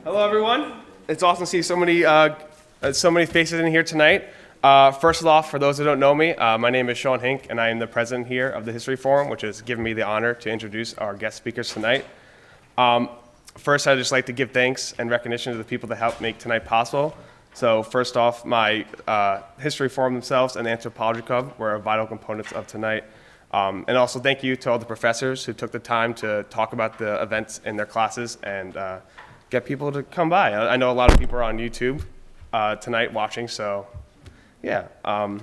Hello, everyone. It's awesome to see so many faces in here tonight. First off, for those who don't know me, my name is Sean Hink, and I am the president here of the History Forum, which has given me the honor to introduce our guest speakers tonight. First, I'd just like to give thanks and recognition to the people that helped make tonight possible. So first off, my History Forum themselves and the Anthropology Club were vital components of tonight. And also thank you to all the professors who took the time to talk about the events in their classes and get people to come by. I know a lot of people are on YouTube tonight watching, so yeah. I would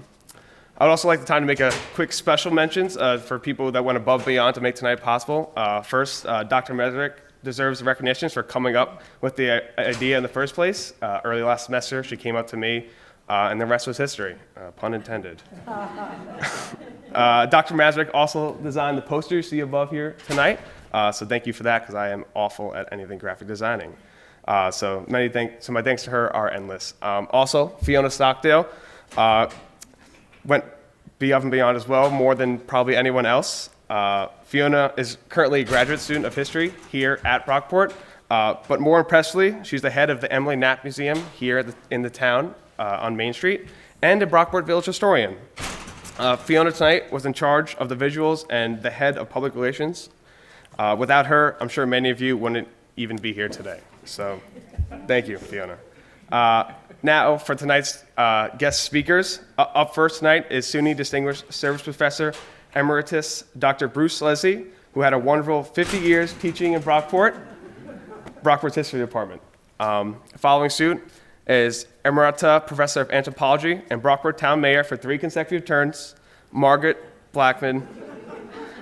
also like the time to make a quick special mentions for people that went above and beyond to make tonight possible. First, Dr. Margaret deserves recognition for coming up with the idea in the first place. Early last semester, she came up to me, and the rest was history, pun intended. Dr. Mazurek also designed the poster you see above here tonight, so thank you for that, because I am awful at anything graphic designing. So my thanks to her are endless. Also, Fiona Stockdale went above and beyond as well, more than probably anyone else. Fiona is currently a graduate student of history here at Brockport, but more impressively, she's the head of the Knapp Museum here in the town on Main Street, and a Brockport Village historian. Fiona tonight was in charge of the visuals and the head of public relations. Without her, I'm sure many of you wouldn't even be here today. So thank you, Fiona. Now for tonight's guest speakers. Up first tonight is SUNY Distinguished Service Professor Emeritus Dr. Bruce Leslie, who had a wonderful 50 years teaching in Brockport's History Department. Following suit is Emerita Professor of Anthropology and Brockport Town Mayor for 3 consecutive terms, Margaret Blackman.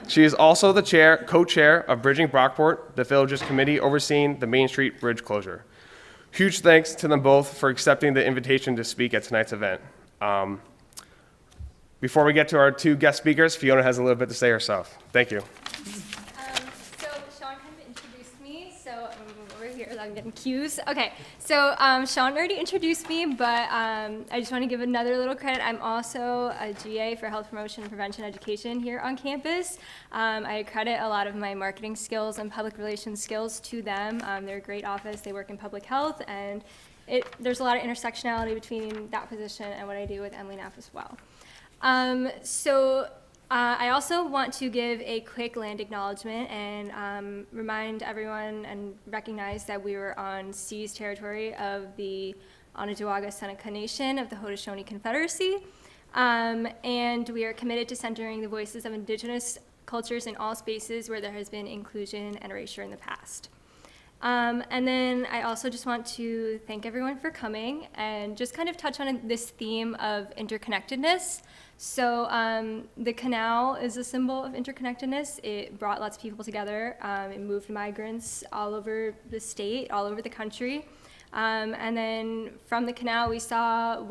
She is also the co-chair of Bridging Brockport, the village's committee overseeing the Main Street Bridge closure. Huge thanks to them both for accepting the invitation to speak at tonight's event. Before we get to our 2 guest speakers, Fiona has a little bit to say herself. Thank you. So Sean kind of introduced me, so I'm going to move over here, I'm getting cues. Okay, so Sean already introduced me, but I just want to give another little credit. I'm also a GA for Health Promotion and Prevention Education here on campus. I credit a lot of my marketing skills and public relations skills to them. They're a great office, they work in public health, and there's a lot of intersectionality between that position and what I do with Knapp as well. I also want to give a quick land acknowledgement and remind everyone and recognize that we were on seized territory of the Onondaga Seneca Nation of the Haudenosaunee Confederacy, and we are committed to centering the voices of Indigenous cultures in all spaces where there has been inclusion and erasure in the past. And then I also just want to thank everyone for coming and just kind of touch on this theme of interconnectedness. So the Canal is a symbol of interconnectedness. It brought lots of people together. It moved migrants all over the state, all over the country. And then from the Canal, we saw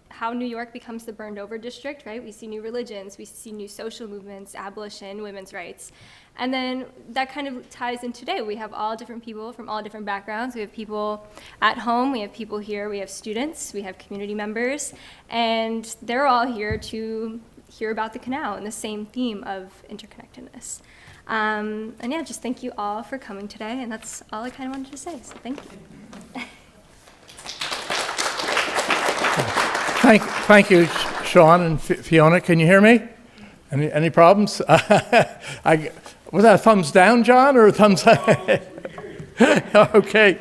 how New York becomes the burned over district, right? We see new religions, we see new social movements, abolition, women's rights. And then that kind of ties in today. We have all different people from all different backgrounds. We have people at home, we have people here, we have students, we have community members, and they're all here to hear about the Canal and the same theme of interconnectedness. And yeah, just thank you all for coming today, and that's all I kind of wanted to say, so thank you. Thank you, Sean and Fiona. Can you hear me? Any problems? Was that a thumbs down, John, or a thumbs up? Okay,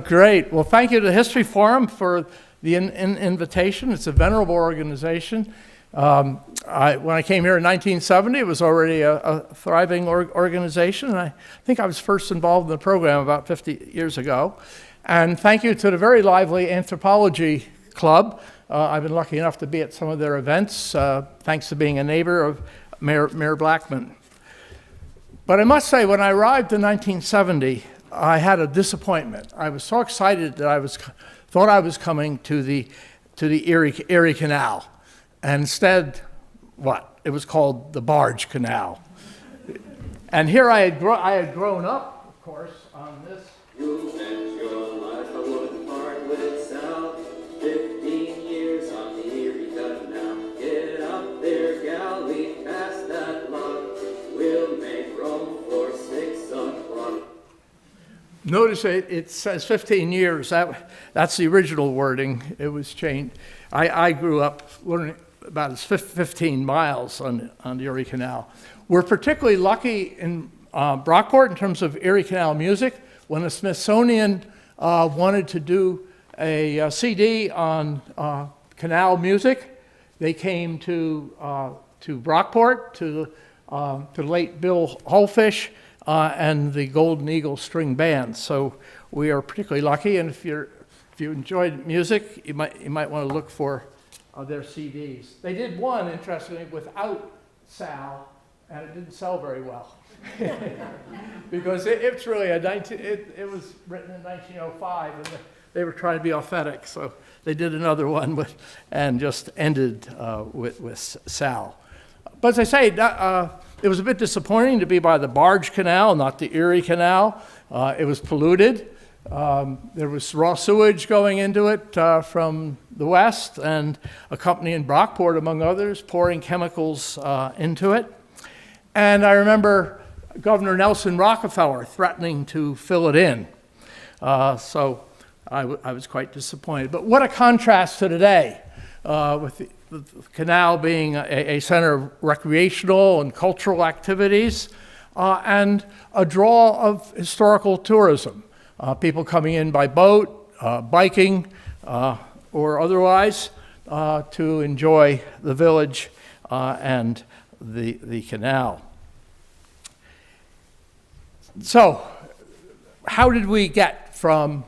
great. Well, thank you to the History Forum for the invitation. It's a venerable organization. When I came here in 1970, it was already a thriving organization, and I think I was first involved in the program about 50 years ago. And thank you to the very lively Anthropology Club. I've been lucky enough to be at some of their events, thanks to being a neighbor of Mayor Blackman. But I must say, when I arrived in 1970, I had a disappointment. I was so excited that thought I was coming to the Erie Canal. And instead, what? It was called the Barge Canal. And here I had grown up, of course, on this. You spent your life, I wouldn't part with itself. 15 years on the Erie Canal. Get up there, gal, we passed that lock. We'll make room for 6 o'clock. Notice it says 15 years. That's the original wording. It was changed. I grew up learning about 15 miles on the Erie Canal. We're particularly lucky in Brockport in terms of Erie Canal music. When the Smithsonian wanted to do a CD on canal music, they came to Brockport, to the late Bill Holfish, and the Golden Eagle String Band. So we are particularly lucky, and if you enjoyed music, you might want to look for their CDs. They did one, interestingly, without Sal, and it didn't sell very well. Because it's really it was written in 1905, and they were trying to be authentic, so they did another one and just ended with Sal. But as I say, it was a bit disappointing to be by the barge canal, not the Erie Canal. It was polluted. There was raw sewage going into it from the west, and a company in Brockport, among others, pouring chemicals into it. And I remember Governor Nelson Rockefeller threatening to fill it in. So I was quite disappointed. But what a contrast to today, with the canal being a center of recreational and cultural activities, and a draw of historical tourism. People coming in by boat, biking, or otherwise, to enjoy the village and the canal. So, how did we get from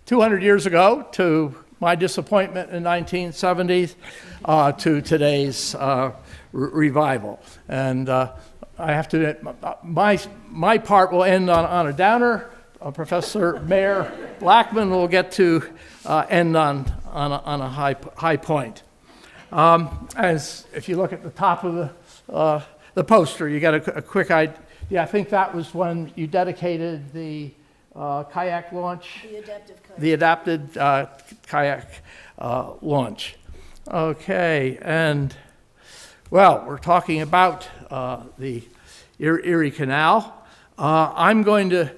200 years ago to my disappointment in 1970s to today's revival? And I have to admit, my part will end on a downer. Professor Mayor Blackman will get to end on a high point. As if you look at the top of the poster, you get a quick idea. I think that was when you dedicated the kayak launch. The adapted kayak launch. Okay, and well, we're talking about the Erie Canal. I'm going to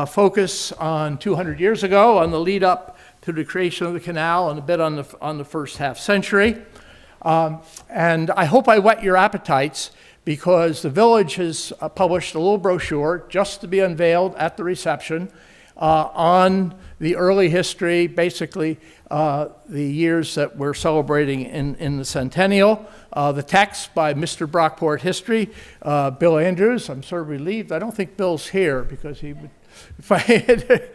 focus on 200 years ago, on the lead up to the creation of the canal, and a bit on the first half century. And I hope I whet your appetites, because the village has published a little brochure just to be unveiled at the reception on the early history, basically the years that we're celebrating in the centennial. The text by Mr. Brockport History, Bill Andrews. I'm sort of relieved. I don't think Bill's here, because he would, if I had,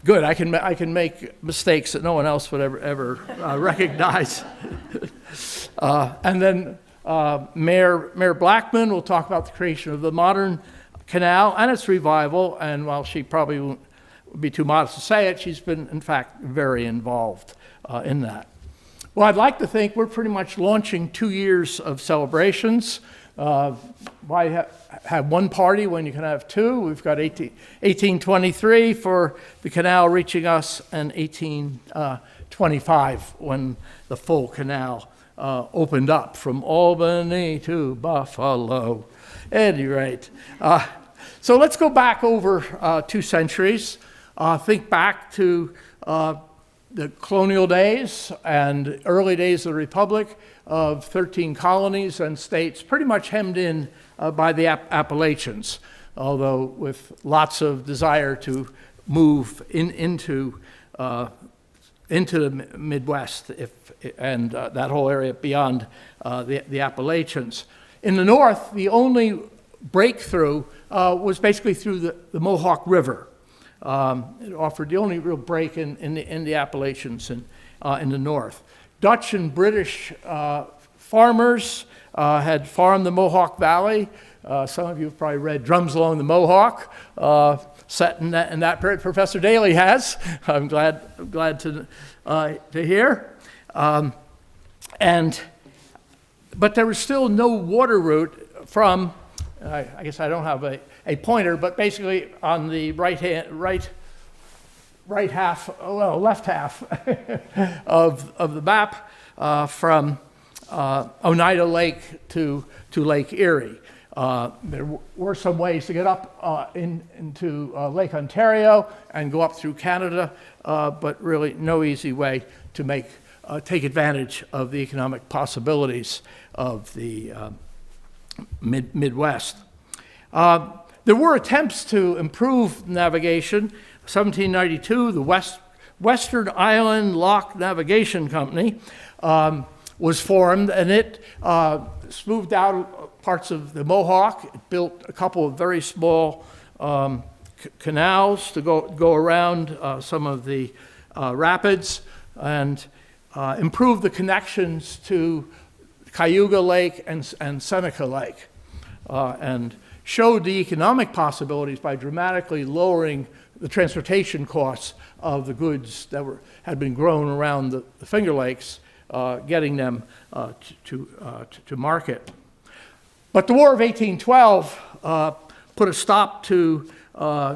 good, I can make mistakes that no one else would ever recognize. And then Mayor Blackman will talk about the creation of the modern canal and its revival, and while she probably would be too modest to say it, she's been, in fact, very involved in that. Well, I'd like to think we're pretty much launching 2 years of celebrations. Why have one party when you can have two? We've got 1823 for the canal reaching us, and 1825 when the full canal opened up from Albany to Buffalo. At any rate, so let's go back over 2 centuries. Think back to the colonial days and early days of the Republic, of 13 colonies and states, pretty much hemmed in by the Appalachians, although with lots of desire to move into the Midwest and that whole area beyond the Appalachians. In the north, the only breakthrough was basically through the Mohawk River. It offered the only real break in the Appalachians in the north. Dutch and British farmers had farmed the Mohawk Valley. Some of you have probably read Drums Along the Mohawk, set in that period. Professor Daly has. I'm glad to hear. But there was still no water route from, I guess I don't have a pointer, but basically on the left half of the map, from Oneida Lake to Lake Erie. There were some ways to get up into Lake Ontario and go up through Canada, but really no easy way to take advantage of the economic possibilities of the Midwest. There were attempts to improve navigation. 1792, the Western Island Lock Navigation Company was formed, and it smoothed out parts of the Mohawk. It built a couple of very small canals to go around some of the rapids, and improved the connections to Cayuga Lake and Seneca Lake, and showed the economic possibilities by dramatically lowering the transportation costs of the goods that had been grown around the Finger Lakes, getting them to market. But the War of 1812 put a stop to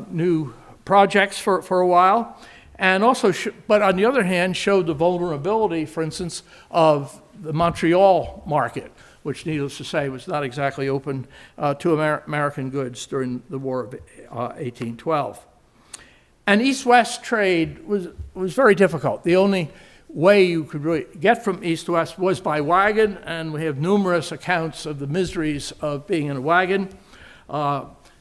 new projects for a while, and also, but on the other hand, showed the vulnerability, for instance, of the Montreal market, which, needless to say, was not exactly open to American goods during the War of 1812. And east-west trade was very difficult. The only way you could really get from east to west was by wagon, and we have numerous accounts of the miseries of being in a wagon.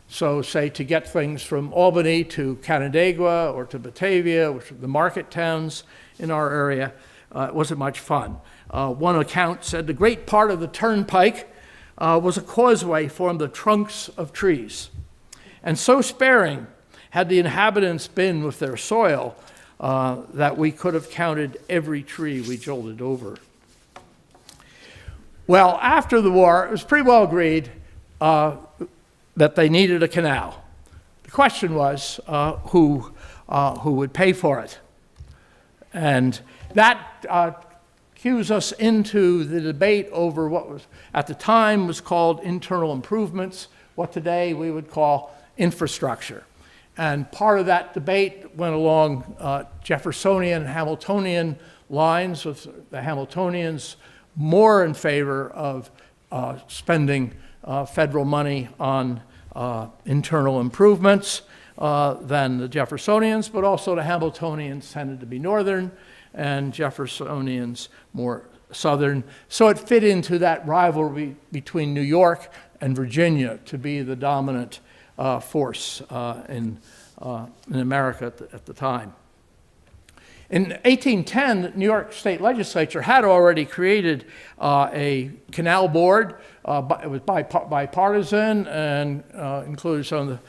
So say to get things from Albany to Canandaigua or to Batavia, which are the market towns in our area, it wasn't much fun. One account said the great part of the turnpike was a causeway formed of trunks of trees. And so sparing had the inhabitants been with their soil that we could have counted every tree we jolted over. Well, after the war, it was pretty well agreed that they needed a canal. The question was who would pay for it. And that cues us into the debate over what was at the time was called internal improvements, what today we would call infrastructure. And part of that debate went along Jeffersonian and Hamiltonian lines, with the Hamiltonians more in favor of spending federal money on internal improvements than the Jeffersonians, but also the Hamiltonians tended to be northern and Jeffersonians more southern. So it fit into that rivalry between New York and Virginia to be the dominant force in America at the time. In 1810, the New York State Legislature had already created a canal board. It was bipartisan and included some of the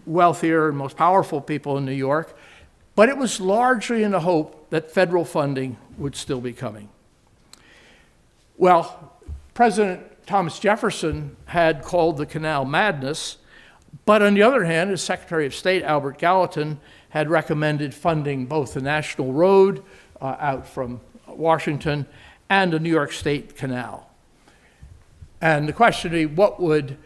wealthier and most powerful people in New York. But it was largely in the hope that federal funding would still be coming. Well, President Thomas Jefferson had called the canal madness, but on the other hand, his Secretary of State, Albert Gallatin, had recommended funding both the National Road out from Washington and the New York State Canal. And the question is, what would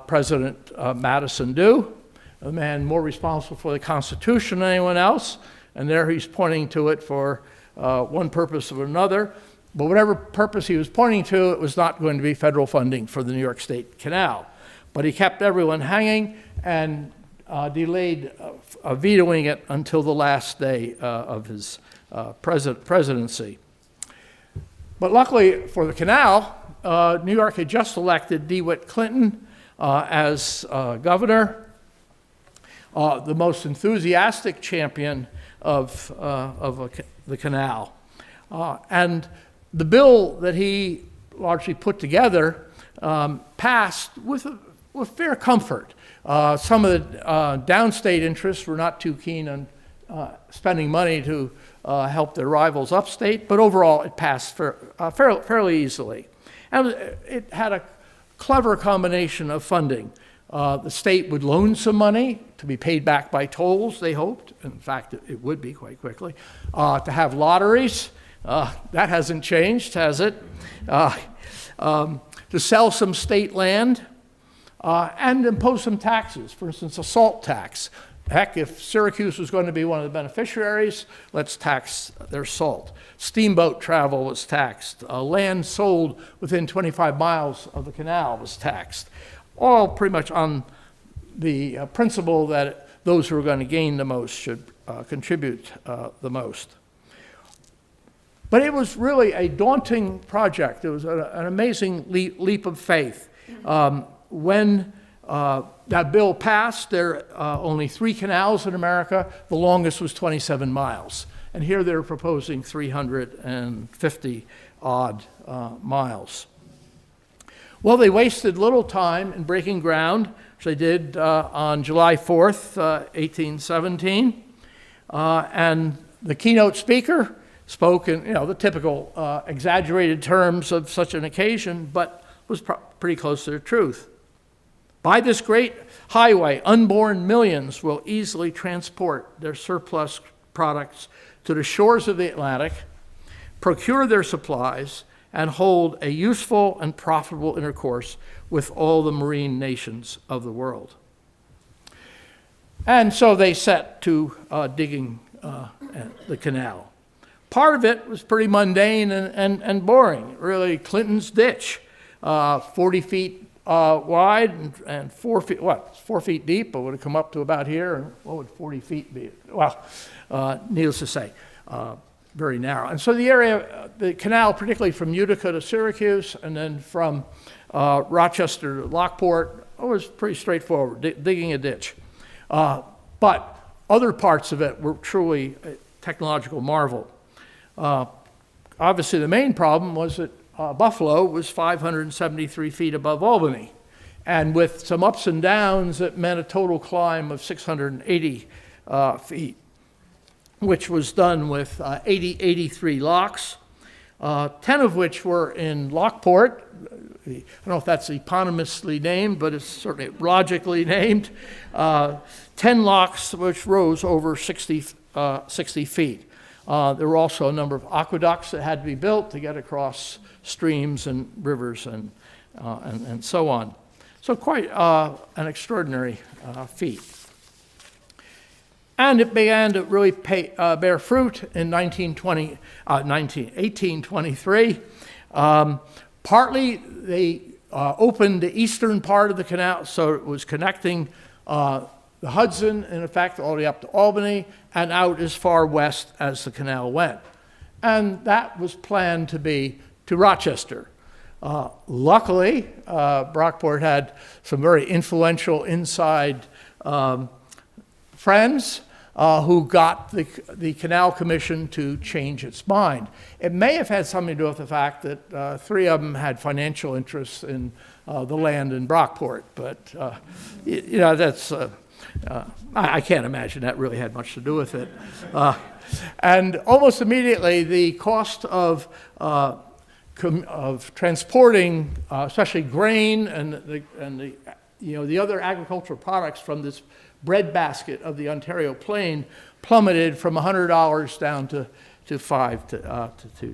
President Madison do? A man more responsible for the Constitution than anyone else, and there he's pointing to it for one purpose or another. But whatever purpose he was pointing to, it was not going to be federal funding for the New York State Canal. But he kept everyone hanging and delayed vetoing it until the last day of his presidency. But luckily for the canal, New York had just elected DeWitt Clinton as governor, the most enthusiastic champion of the canal. And the bill that he largely put together passed with fair comfort. Some of the downstate interests were not too keen on spending money to help their rivals upstate, but overall it passed fairly easily. And it had a clever combination of funding. The state would loan some money to be paid back by tolls, they hoped. In fact, it would be quite quickly. To have lotteries, that hasn't changed, has it? To sell some state land, and impose some taxes, for instance, a salt tax. Heck, if Syracuse was going to be one of the beneficiaries, let's tax their salt. Steamboat travel was taxed. Land sold within 25 miles of the canal was taxed. all pretty much on the principle that those who are going to gain the most should contribute the most. But it was really a daunting project. It was an amazing leap of faith. When that bill passed, there are only 3 canals in America. The longest was 27 miles. And here they're proposing 350 odd miles. Well, they wasted little time in breaking ground, which they did on July 4th, 1817. And the keynote speaker spoke in the typical exaggerated terms of such an occasion, but was pretty close to the truth. By this great highway, unborn millions will easily transport their surplus products to the shores of the Atlantic, procure their supplies, and hold a useful and profitable intercourse with all the marine nations of the world. And so they set to digging the canal. Part of it was pretty mundane and boring. Really, Clinton's ditch, 40 feet wide and 4 feet, 4 feet deep. It would have come up to about here. And what would 40 feet be? Well, needless to say, very narrow. And so the area, the canal, particularly from Utica to Syracuse, and then from Rochester to Lockport, was pretty straightforward, digging a ditch. But other parts of it were truly a technological marvel. Obviously, the main problem was that Buffalo was 573 feet above Albany. And with some ups and downs, it meant a total climb of 680 feet, which was done with 83 locks, 10 of which were in Lockport. I don't know if that's eponymously named, but it's certainly logically named. 10 locks which rose over 60 feet. There were also a number of aqueducts that had to be built to get across streams and rivers and so on. So quite an extraordinary feat. And it began to really bear fruit in 1823. Partly they opened the eastern part of the canal, so it was connecting the Hudson, in effect, all the way up to Albany, and out as far west as the canal went. And that was planned to be to Rochester. Luckily, Brockport had some very influential inside friends who got the Canal Commission to change its mind. It may have had something to do with the fact that 3 of them had financial interests in the land in Brockport, but that's I can't imagine that really had much to do with it. And almost immediately, the cost of transporting, especially grain and the other agricultural products from this breadbasket of the Ontario Plain plummeted from $100 down to $5 to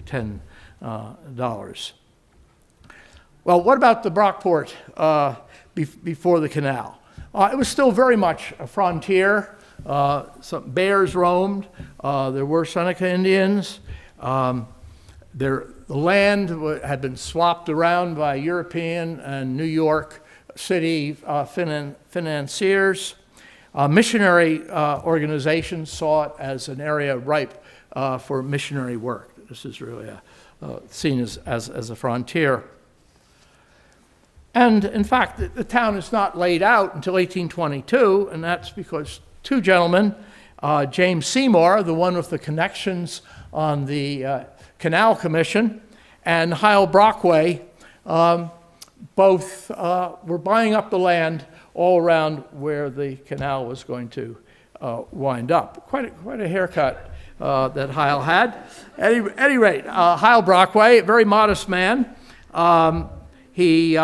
$10. Well, what about the Brockport before the canal? It was still very much a frontier. Some bears roamed. There were Seneca Indians. The land had been swapped around by European and New York City financiers. Missionary organizations saw it as an area ripe for missionary work. This is really seen as a frontier. And in fact, the town is not laid out until 1822, and that's because 2 gentlemen, James Seymour, the one with the connections on the Canal Commission, and Hiel Brockway, both were buying up the land all around where the canal was going to wind up. Quite a haircut that Hiel had. At any rate, Hiel Brockway, a very modest man, he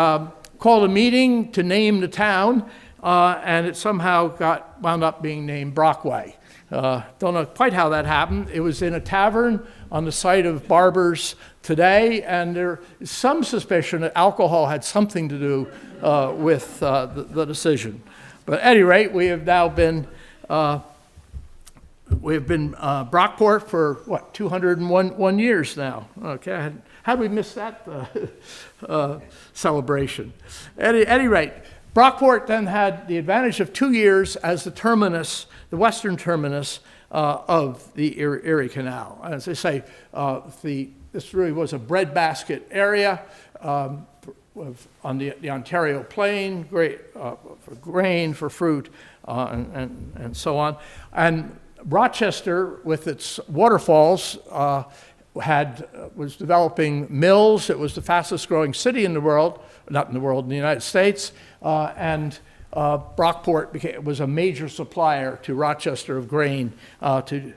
called a meeting to name the town, and it somehow wound up being named Brockway. Don't know quite how that happened. It was in a tavern on the site of Barber's today, and there is some suspicion that alcohol had something to do with the decision. But at any rate, we have now been Brockport for 201 years now. Okay, how did we miss that celebration? At any rate, Brockport then had the advantage of 2 years as the terminus, the western terminus of the Erie Canal. As I say, this really was a breadbasket area on the Ontario plain, great for grain, for fruit, and so on. And Rochester, with its waterfalls, was developing mills. It was the fastest growing city in the world, not in the world, in the United States, and Brockport was a major supplier to Rochester of grain to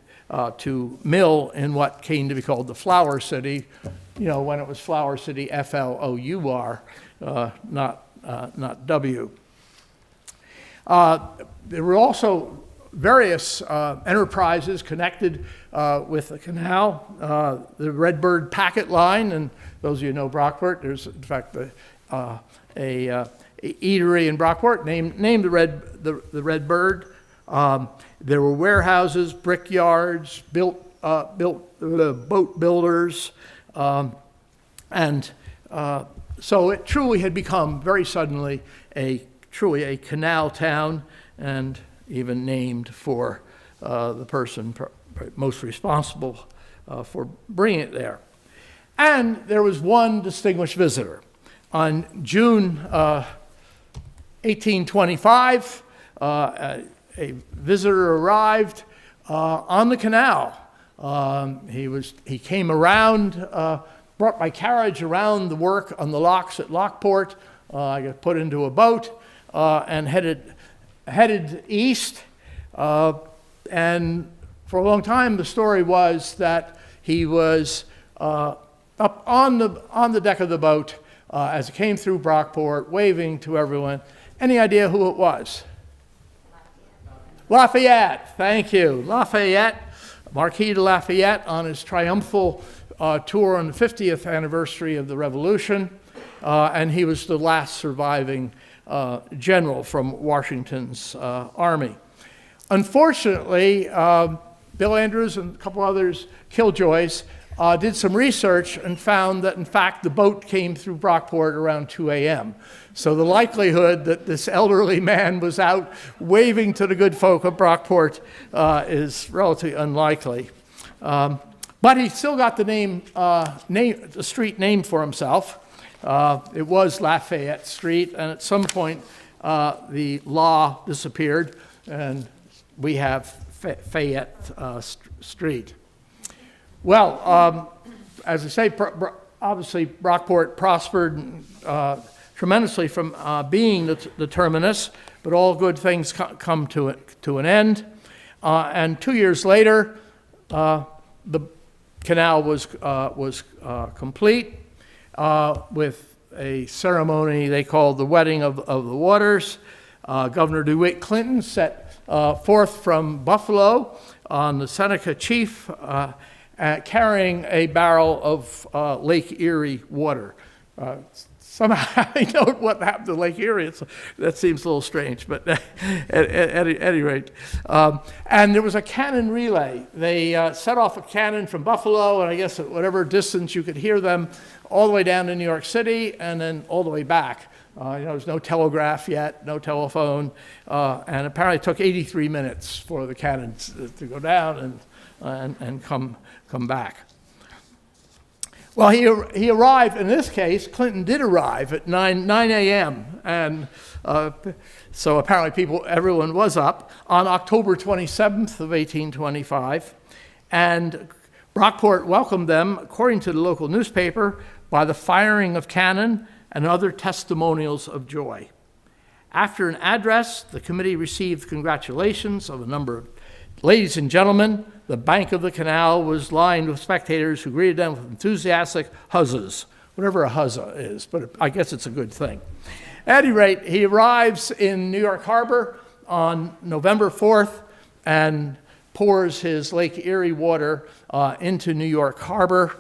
mill in what came to be called the Flour City, when it was Flour City, Flour, not W. There were also various enterprises connected with the canal. The Redbird Packet Line, and those of you who know Brockport, there's in fact a eatery in Brockport named the Redbird. There were warehouses, brickyards, boat builders, and so it truly had become very suddenly truly a canal town, and even named for the person most responsible for bringing it there. And there was one distinguished visitor. On June 1825, a visitor arrived on the canal. He came around, brought my carriage around the work on the locks at Lockport. I got put into a boat and headed east. And for a long time, the story was that he was up on the deck of the boat as it came through Brockport, waving to everyone. Any idea who it was? Lafayette, thank you. Lafayette, Marquis de Lafayette, on his triumphal tour on the 50th anniversary of the Revolution, and he was the last surviving general from Washington's army. Unfortunately, Bill Andrews and a couple others, killjoys, did some research and found that, in fact, the boat came through Brockport around 2 a.m. So the likelihood that this elderly man was out waving to the good folk of Brockport is relatively unlikely. But he still got the street named for himself. It was Lafayette Street, and at some point the law disappeared, and we have Fayette Street. Well, as I say, obviously Brockport prospered tremendously from being the terminus, but all good things come to an end. And 2 years later, the canal was complete with a ceremony they called the Wedding of the Waters. Governor DeWitt Clinton set forth from Buffalo on the Seneca Chief, carrying a barrel of Lake Erie water. Somehow I know what happened to Lake Erie. That seems a little strange, but at any rate. And there was a cannon relay. They set off a cannon from Buffalo, and I guess at whatever distance you could hear them, all the way down to New York City, and then all the way back. There's no telegraph yet, no telephone, and apparently it took 83 minutes for the cannons to go down and come back. Well, he arrived, in this case, Clinton did arrive at 9 a.m., and so apparently everyone was up on October 27th of 1825, and Brockport welcomed them, according to the local newspaper, by the firing of cannon and other testimonials of joy. After an address, the committee received congratulations of a number of ladies and gentlemen. The bank of the canal was lined with spectators who greeted them with enthusiastic huzzas, whatever a huzza is, but I guess it's a good thing. At any rate, he arrives in New York Harbor on November 4th and pours his Lake Erie water into New York Harbor,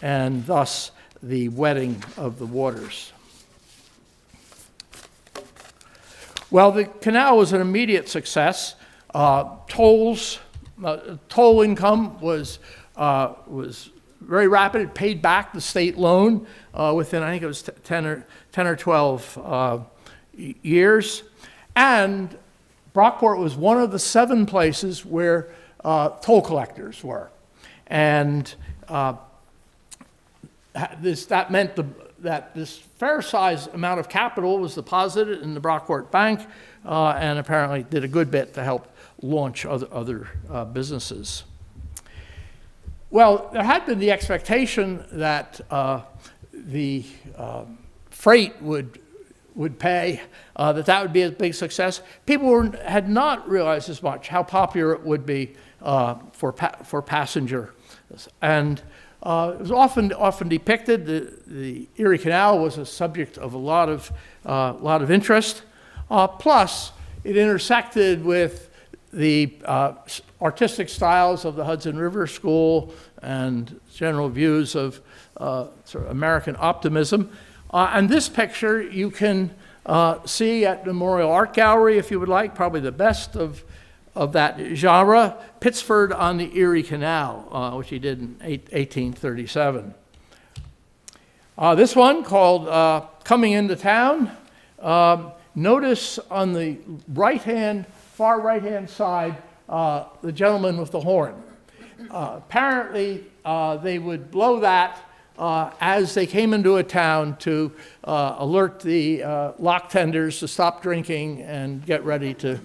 and thus the Wedding of the Waters. Well, the canal was an immediate success. Toll income was very rapid. It paid back the state loan within, I think it was 10 or 12 years. And Brockport was one of the 7 places where toll collectors were. And that meant that this fair-sized amount of capital was deposited in the Brockport Bank, and apparently did a good bit to help launch other businesses. Well, there had been the expectation that the freight would pay, that would be a big success. People had not realized as much how popular it would be for passenger. And it was often depicted. The Erie Canal was a subject of a lot of interest. Plus, it intersected with the artistic styles of the Hudson River School and general views of sort of American optimism. And this picture you can see at Memorial Art Gallery, if you would like, probably the best of that genre, Pittsford on the Erie Canal, which he did in 1837. This one called Coming Into Town. Notice on the far right-hand side, the gentleman with the horn. Apparently, they would blow that as they came into a town to alert the lock tenders to stop drinking and get ready to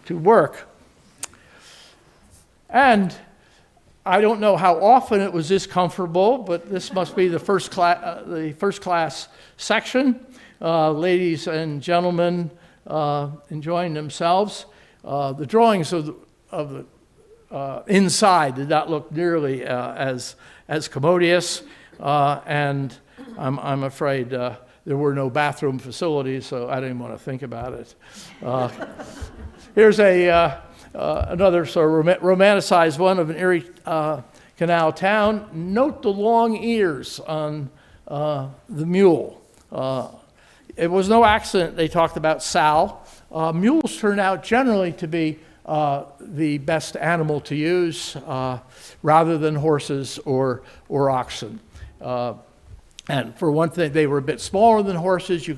work. And I don't know how often it was this comfortable, but this must be the first class section. Ladies and gentlemen enjoying themselves. The drawings of the inside did not look nearly as commodious, and I'm afraid there were no bathroom facilities, so I didn't want to think about it. Here's another sort of romanticized one of an Erie Canal town. Note the long ears on the mule. It was no accident they talked about Sal. Mules turn out generally to be the best animal to use rather than horses or oxen. And for one thing, they were a bit smaller than horses. You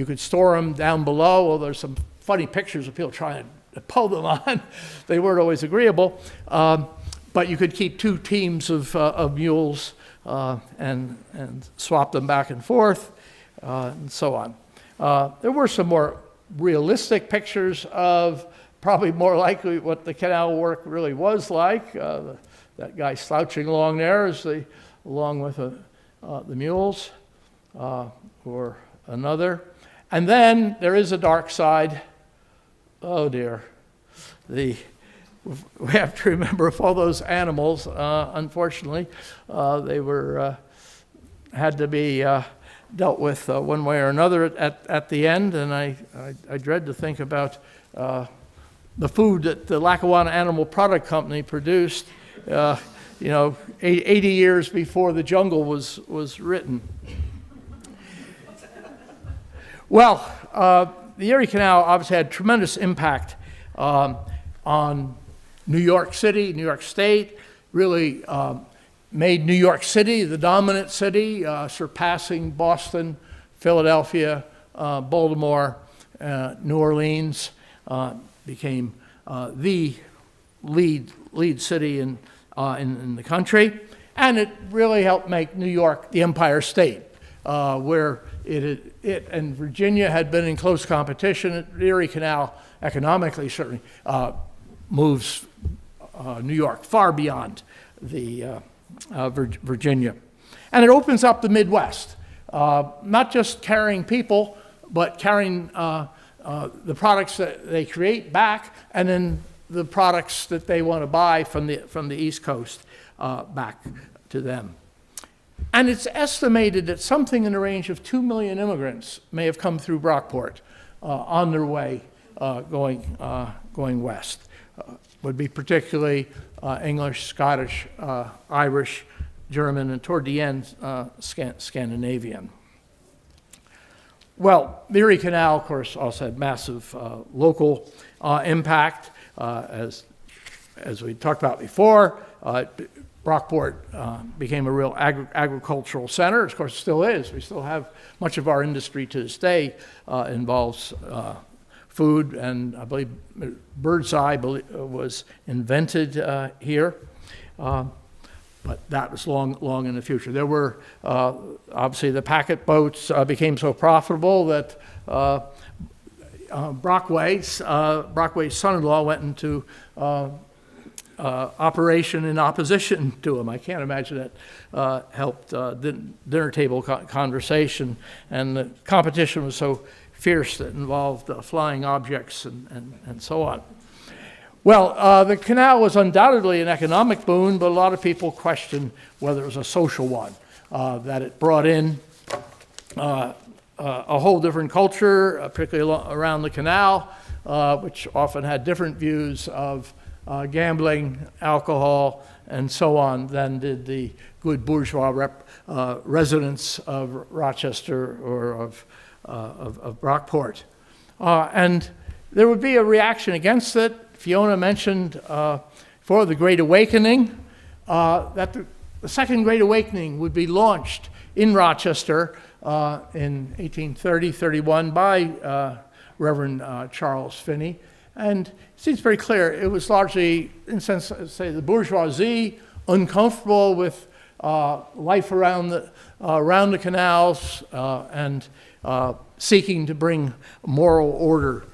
could store them down below. Well, there's some funny pictures of people trying to pull them on. They weren't always agreeable. But you could keep 2 teams of mules and swap them back and forth. And so on. There were some more realistic pictures of probably more likely what the canal work really was like. That guy slouching along there along with the mules or another. And then there is a dark side. Oh dear. We have to remember if all those animals, unfortunately, they were had to be dealt with one way or another at the end, and I dread to think about the food that the Lackawanna Animal Product Company produced, 80 years before The Jungle was written. Well, the Erie Canal obviously had tremendous impact on New York City, New York State, really made New York City the dominant city, surpassing Boston, Philadelphia, Baltimore, New Orleans, became the lead city in the country. And it really helped make New York the Empire State, where it and Virginia had been in close competition. The Erie Canal, economically certainly, moves New York far beyond the Virginia. And it opens up the Midwest, not just carrying people, but carrying the products that they create back, and then the products that they want to buy from the East Coast back to them. And it's estimated that something in the range of 2 million immigrants may have come through Brockport on their way going west. Would be particularly English, Scottish, Irish, German, and toward the end, Scandinavian. Well, the Erie Canal, of course, also had massive local impact. As we talked about before, it Brockport became a real agricultural center. Of course, it still is. We still have much of our industry to this day involves food, and I believe bird's eye was invented here. But that was long in the future. There were, obviously, the packet boats became so profitable that Brockway's son-in-law went into operation in opposition to him. I can't imagine that helped dinner table conversation. And the competition was so fierce that involved flying objects and so on. Well, the canal was undoubtedly an economic boon, but a lot of people question whether it was a social one, that it brought in a whole different culture, particularly around the canal, which often had different views of gambling, alcohol, and so on than did the good bourgeois residents of Rochester or of Brockport. And there would be a reaction against it. Fiona mentioned for the Great Awakening, that the Second Great Awakening would be launched in Rochester in 1830-31 by Reverend Charles Finney. And it seems very clear it was largely, in a sense, say, the bourgeoisie, uncomfortable with life around the canals and seeking to bring moral order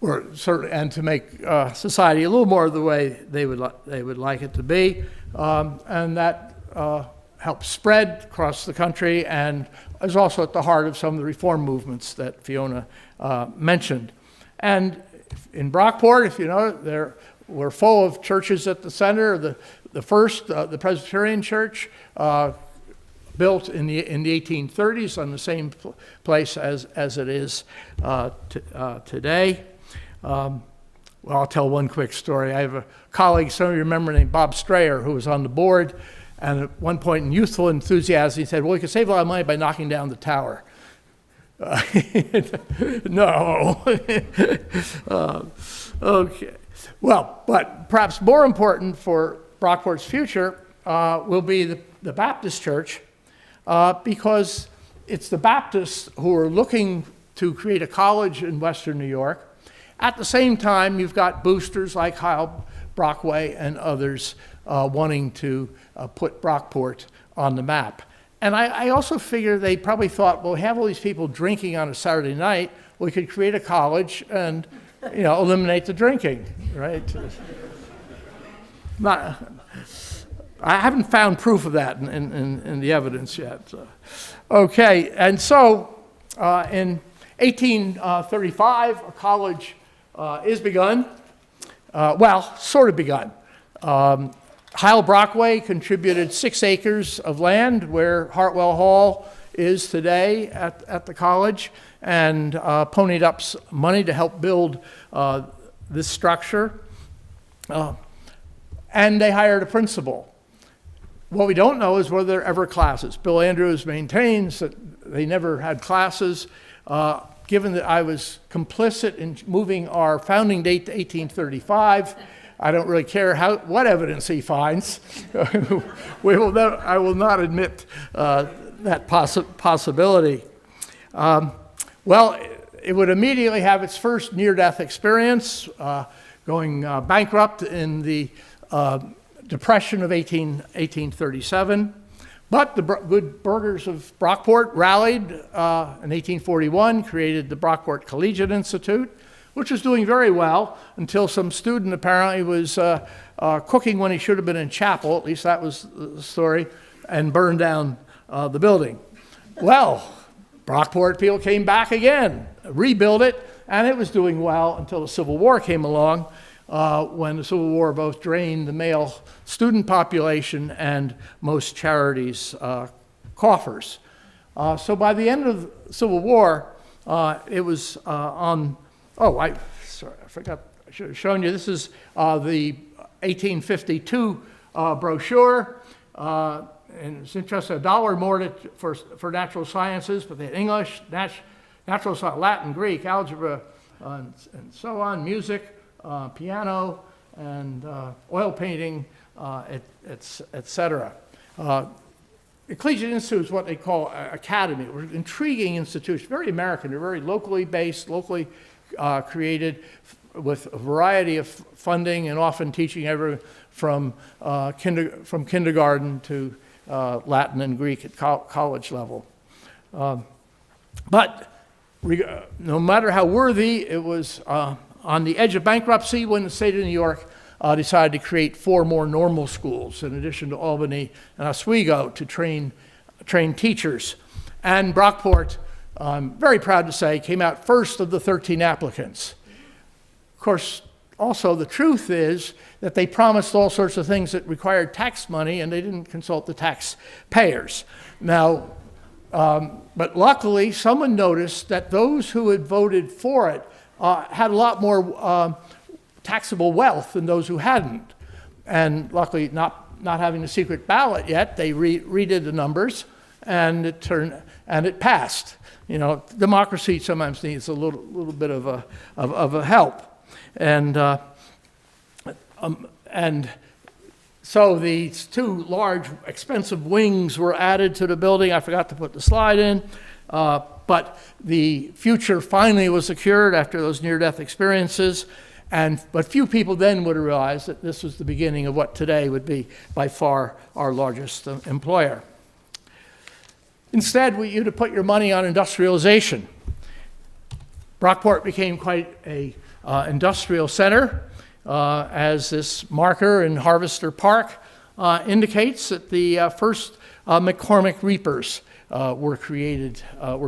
and to make society a little more the way they would like it to be, and that helped spread across the country and is also at the heart of some of the reform movements that Fiona mentioned. And in Brockport, if you know, we're full of churches at the center. The first, the Presbyterian Church, built in the 1830s on the same place as it is today. Well, I'll tell one quick story. I have a colleague, some of you remember, named Bob Strayer, who was on the board, and at one point in youthful enthusiasm, he said, well, we could save a lot of money by knocking down the tower. No. Okay. Well, but perhaps more important for Brockport's future will be the Baptist Church, because it's the Baptists who are looking to create a college in Western New York. At the same time, you've got boosters like Heil Brockway and others wanting to put Brockport on the map. And I also figure they probably thought, well, we have all these people drinking on a Saturday night, we could create a college and, eliminate the drinking, right? I haven't found proof of that in the evidence yet. Okay, and so in 1835, a college is begun. Well, sort of begun. Heil Brockway contributed 6 acres of land where Hartwell Hall is today at the college, and ponied up money to help build this structure. And they hired a principal. What we don't know is whether there are ever classes. Bill Andrews maintains that they never had classes. Given that I was complicit in moving our founding date to 1835, I don't really care what evidence he finds. I will not admit that possibility. Well, it would immediately have its first near-death experience, going bankrupt in the Depression of 1837. But the good burghers of Brockport rallied in 1841, created the Brockport Collegiate Institute, which was doing very well until some student apparently was cooking when he should have been in chapel, at least that was the story, and burned down the building. Well, Brockport people came back again, rebuilt it, and it was doing well until the Civil War came along, when the Civil War both drained the male student population and most charities' coffers. So by the end of the Civil War, it was on... Oh, I forgot, I should have shown you. This is the 1852 brochure. And it's interesting, $1 more for natural sciences, but they had English, natural science, Latin, Greek, algebra, and so on, music, piano, and oil painting, et cetera. The Collegiate Institute is what they call an academy. We're an intriguing institution, very American. They're very locally based, locally created, with a variety of funding and often teaching from kindergarten to Latin and Greek at college level. But no matter how worthy, it was on the edge of bankruptcy when the state of New York decided to create 4 more normal schools in addition to Albany and Oswego to train teachers. And Brockport, I'm very proud to say, came out first of the 13 applicants. Of course, also the truth is that they promised all sorts of things that required tax money, and they didn't consult the taxpayers. Now, but luckily, someone noticed that those who had voted for it had a lot more taxable wealth than those who hadn't. And luckily, not having a secret ballot yet, they redid the numbers, and it passed. You know, democracy sometimes needs a little bit of a help. And so these 2 large, expensive wings were added to the building. I forgot to put the slide in, but the future finally was secured after those near-death experiences. But few people then would have realized that this was the beginning of what today would be by far our largest employer. Instead, we used to put your money on industrialization. Brockport became quite a industrial center, as this marker in Harvester Park indicates that the first McCormick Reapers were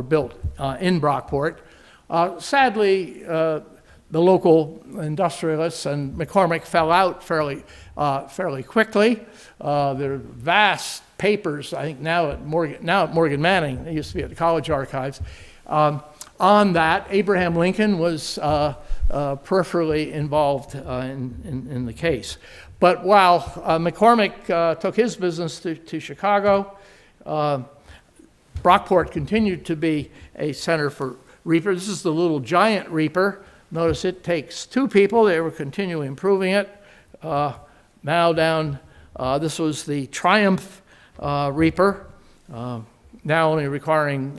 built in Brockport. Sadly, the local industrialists and McCormick fell out fairly quickly. There are vast papers, I think now at Morgan Manning, they used to be at the college archives, on that. Abraham Lincoln was peripherally involved in the case. But while McCormick took his business to Chicago, Brockport continued to be a center for reapers. This is the little giant reaper. Notice it takes 2 people. They were continually improving it. Now down, this was the Triumph reaper, now only requiring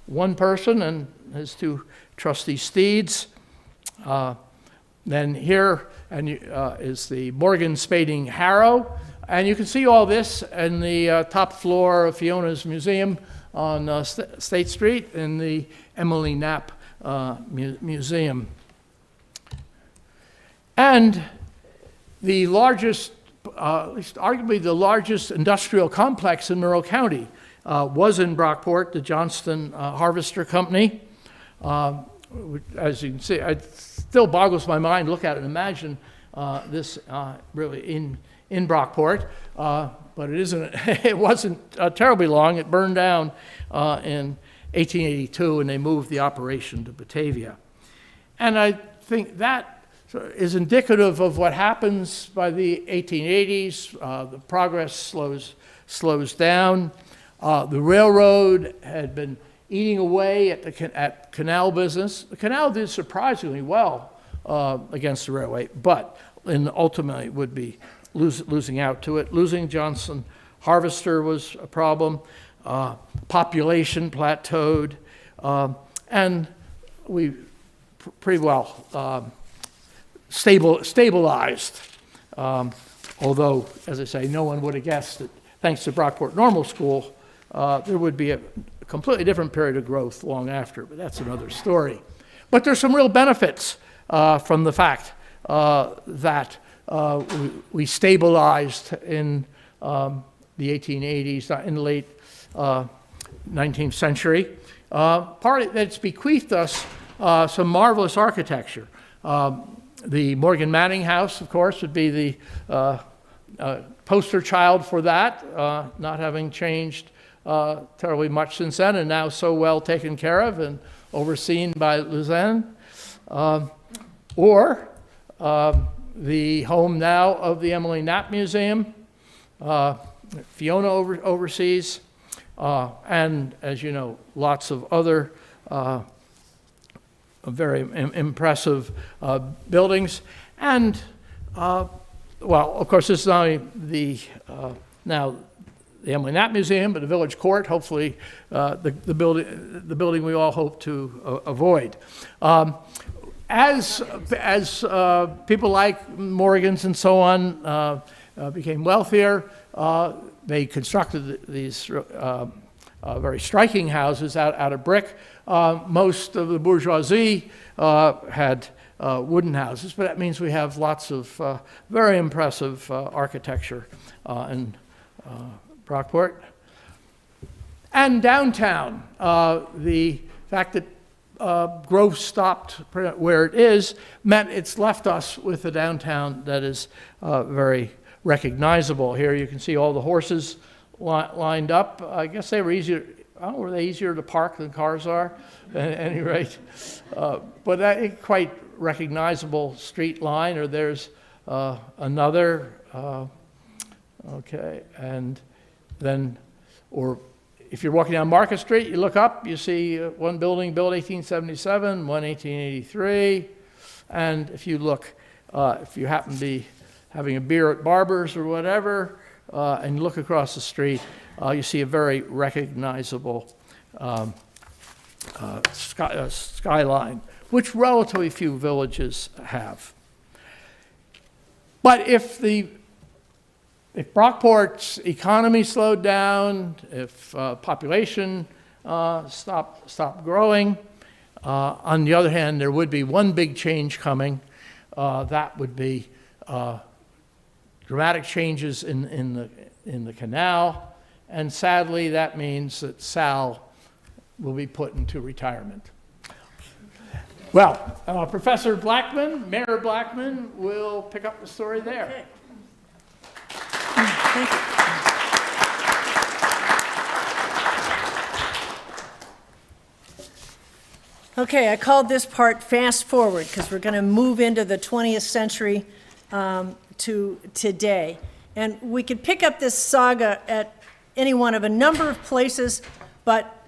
1 person and his 2 trusty steeds. Then here is the Morgan Spading Harrow. And you can see all this in the top floor of Fiona's museum on State Street in the Emily Knapp Museum. And the largest, at least arguably the largest industrial complex in Monroe County was in Brockport, the Johnston Harvester Company. As you can see, it still boggles my mind, look at it and imagine this really in Brockport. But it wasn't terribly long. It burned down in 1882, and they moved the operation to Batavia. And I think that is indicative of what happens by the 1880s. The progress slows down. The railroad had been eating away at Canal business. The Canal did surprisingly well against the railway, but ultimately would be losing out to it. Losing Johnson Harvester was a problem. Population plateaued, and we pretty well stabilized. Although, as I say, no one would have guessed that thanks to Brockport Normal School, there would be a completely different period of growth long after, but that's another story. But there's some real benefits from the fact that we stabilized in the 1880s, in the late 19th century. Partly that's bequeathed us some marvelous architecture. The Morgan Manning House, of course, would be the poster child for that, not having changed terribly much since then, and now so well taken care of and overseen by Luzanne. Or the home now of the Emily Knapp Museum, Fiona oversees, and as you know, lots of other very impressive buildings. And Well, of course, this is not only the, now the Emily Knapp Museum, but the Village Court, hopefully the building we all hope to avoid. As people like Morgans and so on became wealthier, they constructed these very striking houses out of brick. Most of the bourgeoisie had wooden houses, but that means we have lots of very impressive architecture in Brockport. And downtown, the fact that growth stopped where it is meant it's left us with a downtown that is very recognizable. Here you can see all the horses lined up. I guess they were easier. Oh, were they easier to park than cars are? At any rate, but that quite recognizable street line. Or there's another. Okay, and then, or if you're walking down Market Street, you look up, you see one building built 1877, one 1883, and if you look, if you happen to be having a beer at Barber's or whatever, and look across the street, you see a very recognizable skyline, which relatively few villages have. But if Brockport's economy slowed down, if population stopped growing, on the other hand, there would be one big change coming. That would be dramatic changes in the canal, and sadly, that means that Sal will be put into retirement. Well, Professor Blackman, Mayor Blackman, will pick up the story there. Okay. Thank you. Okay, I called this part fast forward because we're going to move into the 20th century to today. And we could pick up this saga at any one of a number of places, but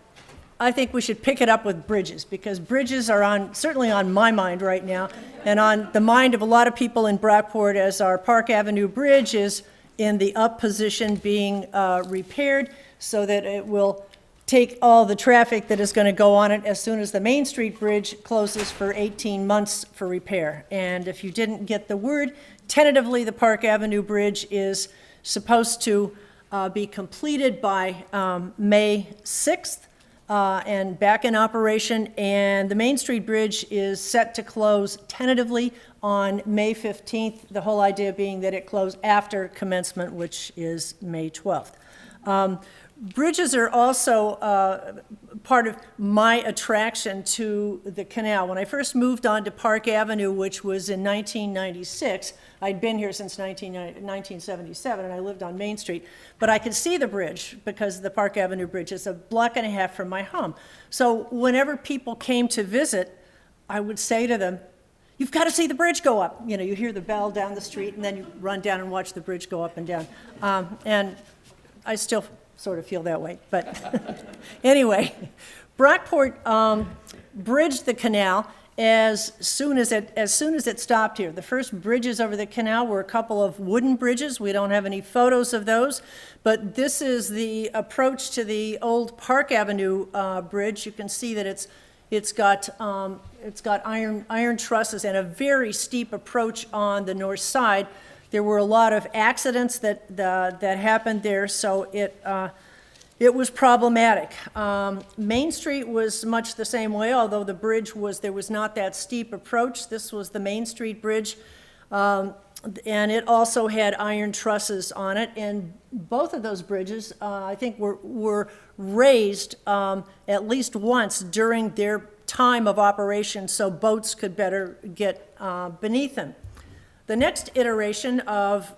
I think we should pick it up with bridges, because bridges are certainly on my mind right now, and on the mind of a lot of people in Brockport, as our Park Avenue Bridge is in the up position being repaired so that it will take all the traffic that is going to go on it as soon as the Main Street Bridge closes for 18 months for repair. And if you didn't get the word, tentatively the Park Avenue Bridge is supposed to be completed by May 6th and back in operation, and the Main Street Bridge is set to close tentatively on May 15th, the whole idea being that it close after commencement, which is May 12th. Bridges are also part of my attraction to the canal. When I first moved on to Park Avenue, which was in 1996, I'd been here since 1977, and I lived on Main Street, but I could see the bridge because the Park Avenue Bridge is a block and a half from my home. So whenever people came to visit, I would say to them, "You've got to see the bridge go up." You know, you hear the bell down the street, and then you run down and watch the bridge go up and down. And I still sort of feel that way, but anyway, Brockport bridged the canal as soon as it stopped here. The first bridges over the canal were a couple of wooden bridges. We don't have any photos of those, but this is the approach to the old Park Avenue bridge. You can see that it's got iron trusses and a very steep approach on the north side. There were a lot of accidents that happened there, so it was problematic. Main Street was much the same way, although there was not that steep approach. This was the Main Street Bridge, and it also had iron trusses on it. And both of those bridges, I think, were raised at least once during their time of operation, so boats could better get beneath them. The next iteration of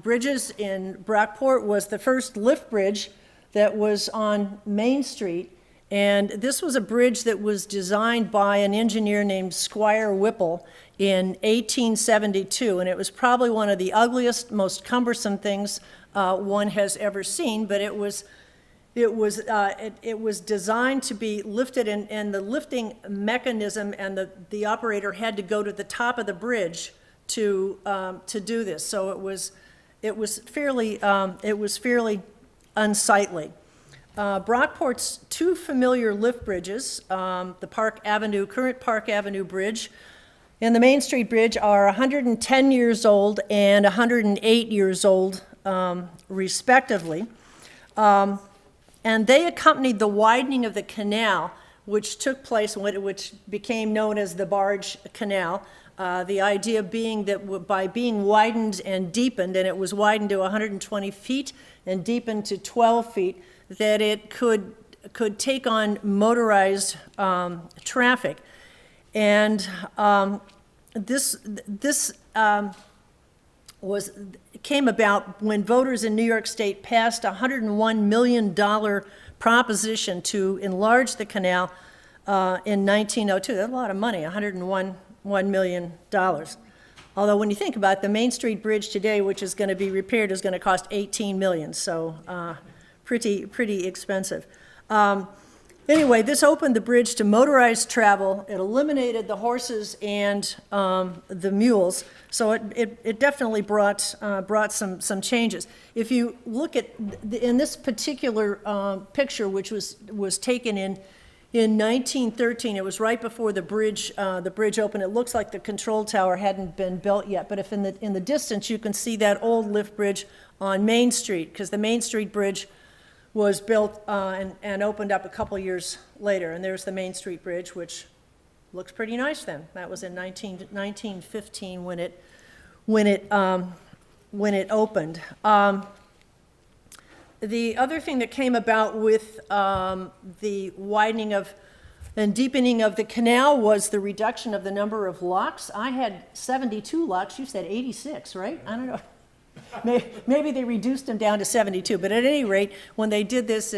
bridges in Brockport was the first lift bridge that was on Main Street, and this was a bridge that was designed by an engineer named Squire Whipple in 1872, and it was probably one of the ugliest, most cumbersome things one has ever seen, but it was designed to be lifted, and the lifting mechanism and the operator had to go to the top of the bridge to do this. So it was fairly unsightly. Brockport's two familiar lift bridges, the current Park Avenue Bridge and the Main Street Bridge, are 110 years old and 108 years old, respectively. And they accompanied the widening of the canal, which took place, which became known as the Barge Canal. The idea being that by being widened and deepened, and it was widened to 120 feet and deepened to 12 feet, that it could take on motorized traffic. And this came about when voters in New York State passed a $101 million proposition to enlarge the canal in 1902. That's a lot of money, $101 million. Although when you think about it, the Main Street Bridge today, which is going to be repaired, is going to cost $18 million, so pretty expensive. Anyway, this opened the bridge to motorized travel. It eliminated the horses and the mules, so it definitely brought some changes. If you look at in this particular picture, which was taken in 1913, it was right before the bridge opened. It looks like the control tower hadn't been built yet, but if in the distance you can see that old lift bridge on Main Street, because the Main Street Bridge was built and opened up a couple years later. And there's the Main Street Bridge, which looks pretty nice then. That was in 1915 when it opened. The other thing that came about with the widening of and deepening of the canal was the reduction of the number of locks. I had 72 locks. You said 86, right? I don't know. Maybe they reduced them down to 72, but at any rate, when they did this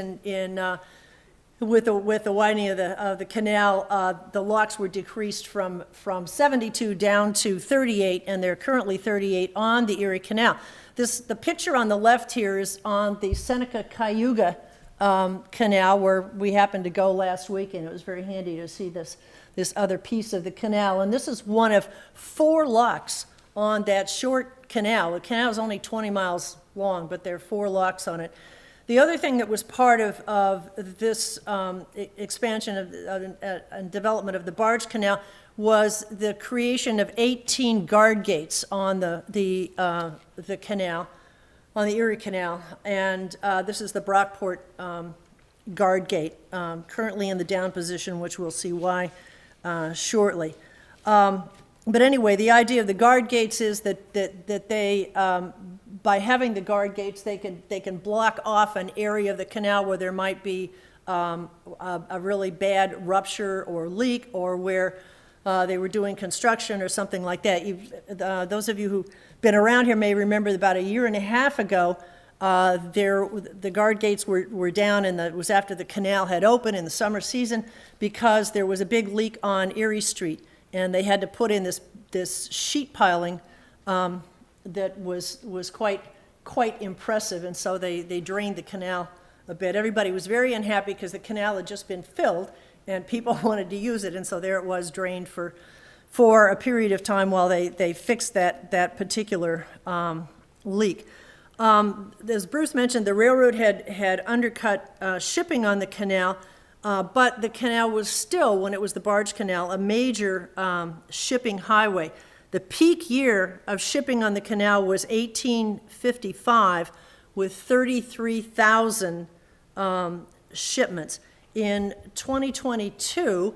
with the widening of the canal, the locks were decreased from 72 down to 38, and they're currently 38 on the Erie Canal. The picture on the left here is on the Seneca-Cayuga Canal, where we happened to go last week, and it was very handy to see this other piece of the canal. And this is one of 4 locks on that short canal. The canal is only 20 miles long, but there are 4 locks on it. The other thing that was part of this expansion and development of the Barge Canal was the creation of 18 guard gates on the canal, on the Erie Canal, and this is the Brockport guard gate, currently in the down position, which we'll see why shortly. But anyway, the idea of the guard gates is that they, by having the guard gates, they can block off an area of the canal where there might be a really bad rupture or leak, or where they were doing construction or something like that. Those of you who've been around here may remember about a year and a half ago, the guard gates were down, and it was after the canal had opened in the summer season, because there was a big leak on Erie Street. And they had to put in this sheet piling that was quite impressive, and so they drained the canal a bit. Everybody was very unhappy because the canal had just been filled, and people wanted to use it, and so there it was, drained for a period of time while they fixed that particular leak. As Bruce mentioned, the railroad had undercut shipping on the canal. But the canal was still, when it was the Barge Canal, a major shipping highway. The peak year of shipping on the canal was 1855, with 33,000 shipments. In 2022,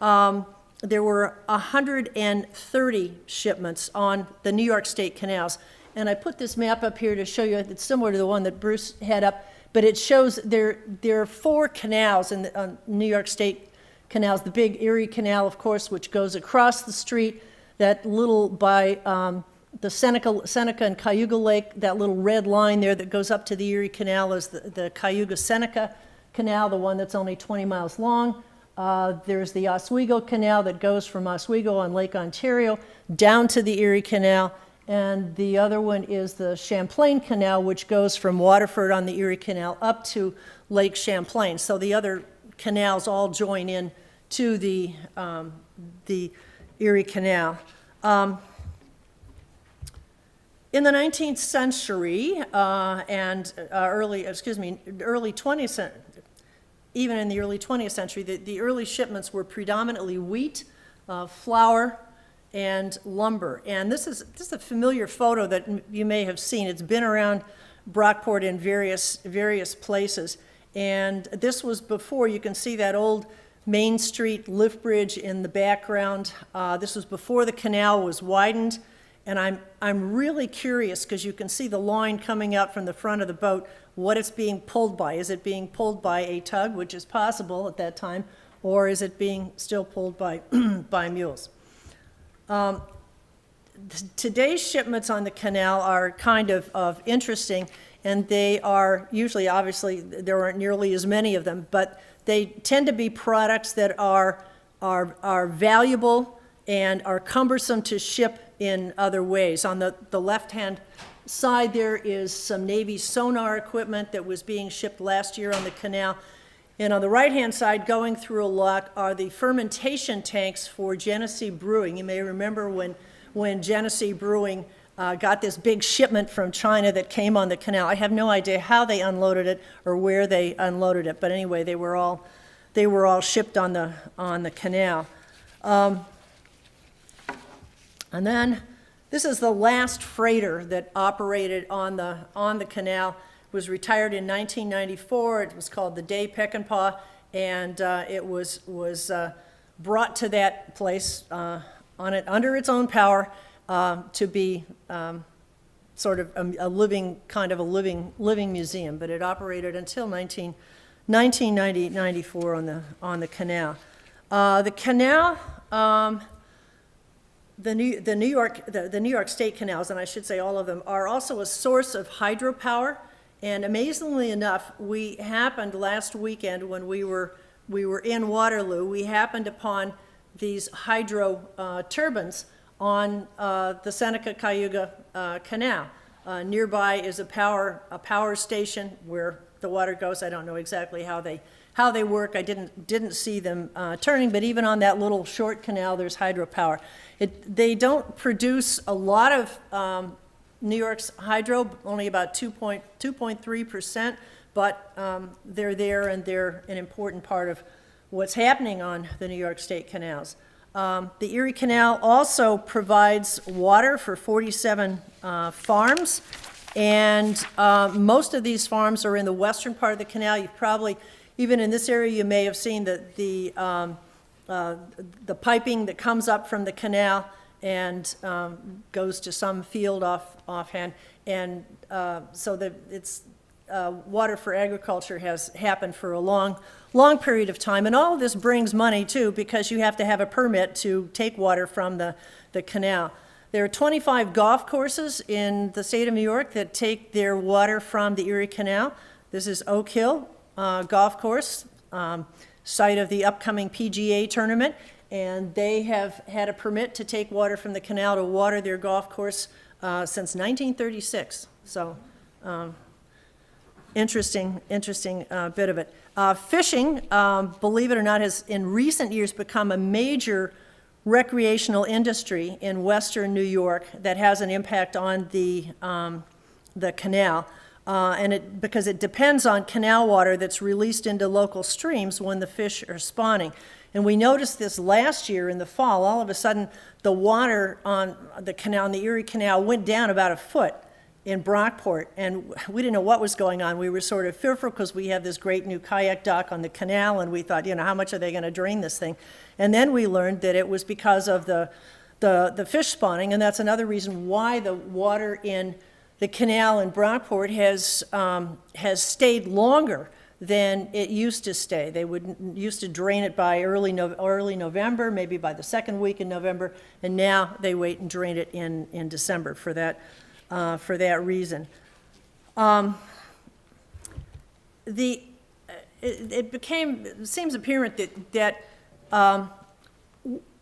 there were 130 shipments on the New York State canals. And I put this map up here to show you, it's similar to the one that Bruce had up, but it shows there are 4 canals on New York State canals. The big Erie Canal, of course, which goes across the street, that little by the Seneca and Cayuga Lake, that little red line there that goes up to the Erie Canal is the Cayuga-Seneca Canal, the one that's only 20 miles long. There's the Oswego Canal that goes from Oswego on Lake Ontario down to the Erie Canal. And the other one is the Champlain Canal, which goes from Waterford on the Erie Canal up to Lake Champlain. So the other canals all join in to the Erie Canal. In the 19th century and early 20th century, even in the early 20th century, the early shipments were predominantly wheat, flour, and lumber. And this is a familiar photo that you may have seen. It's been around Brockport in various places. And this was before, you can see that old Main Street lift bridge in the background. This was before the canal was widened. And I'm really curious, because you can see the line coming out from the front of the boat, what it's being pulled by. Is it being pulled by a tug, which is possible at that time, or is it being still pulled by, by mules? Today's shipments on the canal are kind of interesting, and they are usually, obviously, there aren't nearly as many of them, but they tend to be products that are valuable and are cumbersome to ship in other ways. On the left-hand side there is some Navy sonar equipment that was being shipped last year on the canal. And on the right-hand side, going through a lock, are the fermentation tanks for Genesee Brewing. You may remember when Genesee Brewing got this big shipment from China that came on the canal. I have no idea how they unloaded it or where they unloaded it, but anyway, they were all shipped on the canal. And then this is the last freighter that operated on the canal. It was retired in 1994. It was called the Day Peckinpah, and it was brought to that place under its own power to be sort of a living museum. But it operated until 1994 on the canal. The canal. The New York State canals, and I should say all of them, are also a source of hydropower. And amazingly enough, we happened last weekend when we were in Waterloo, we happened upon these hydro turbines on the Seneca-Cayuga Canal. Nearby is a power station where the water goes. I don't know exactly how they work. I didn't see them turning, but even on that little short canal, there's hydropower. They don't produce a lot of New York's hydro, only about 2.3%, but they're there, and they're an important part of what's happening on the New York State canals. The Erie Canal also provides water for 47 farms, and most of these farms are in the western part of the canal. You've probably, even in this area, you may have seen that the piping that comes up from the canal and goes to some field offhand, and so that it's water for agriculture has happened for a long period of time. And all of this brings money too, because you have to have a permit to take water from the canal. There are 25 golf courses in the state of New York that take their water from the Erie Canal. This is Oak Hill Golf Course, site of the upcoming PGA tournament, and they have had a permit to take water from the canal to water their golf course since 1936. So interesting bit of it. Fishing, believe it or not, has in recent years become a major recreational industry in western New York that has an impact on the canal. And because it depends on canal water that's released into local streams when the fish are spawning. And we noticed this last year in the fall. All of a sudden, the water on the canal, on the Erie Canal, went down about a foot in Brockport, and we didn't know what was going on. We were sort of fearful because we have this great new kayak dock on the canal, and we thought, how much are they going to drain this thing? And then we learned that it was because of the fish spawning, and that's another reason why the water in the canal in Brockport has stayed longer than it used to stay. They used to drain it by early November, maybe by the second week in November, and now they wait and drain it in December for that reason. It seems apparent that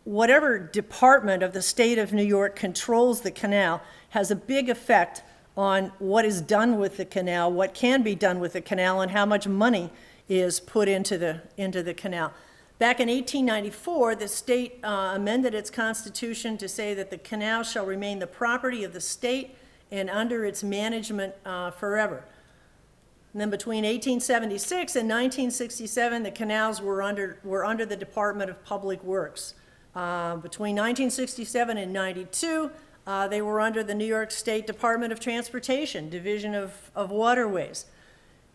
whatever department of the state of New York controls the canal has a big effect on what is done with the canal, what can be done with the canal, and how much money is put into the canal. Back in 1894, the state amended its constitution to say that the canal shall remain the property of the state and under its management forever. And then between 1876 and 1967, the canals were under the Department of Public Works. Between 1967 and 92, they were under the New York State Department of Transportation, Division of Waterways.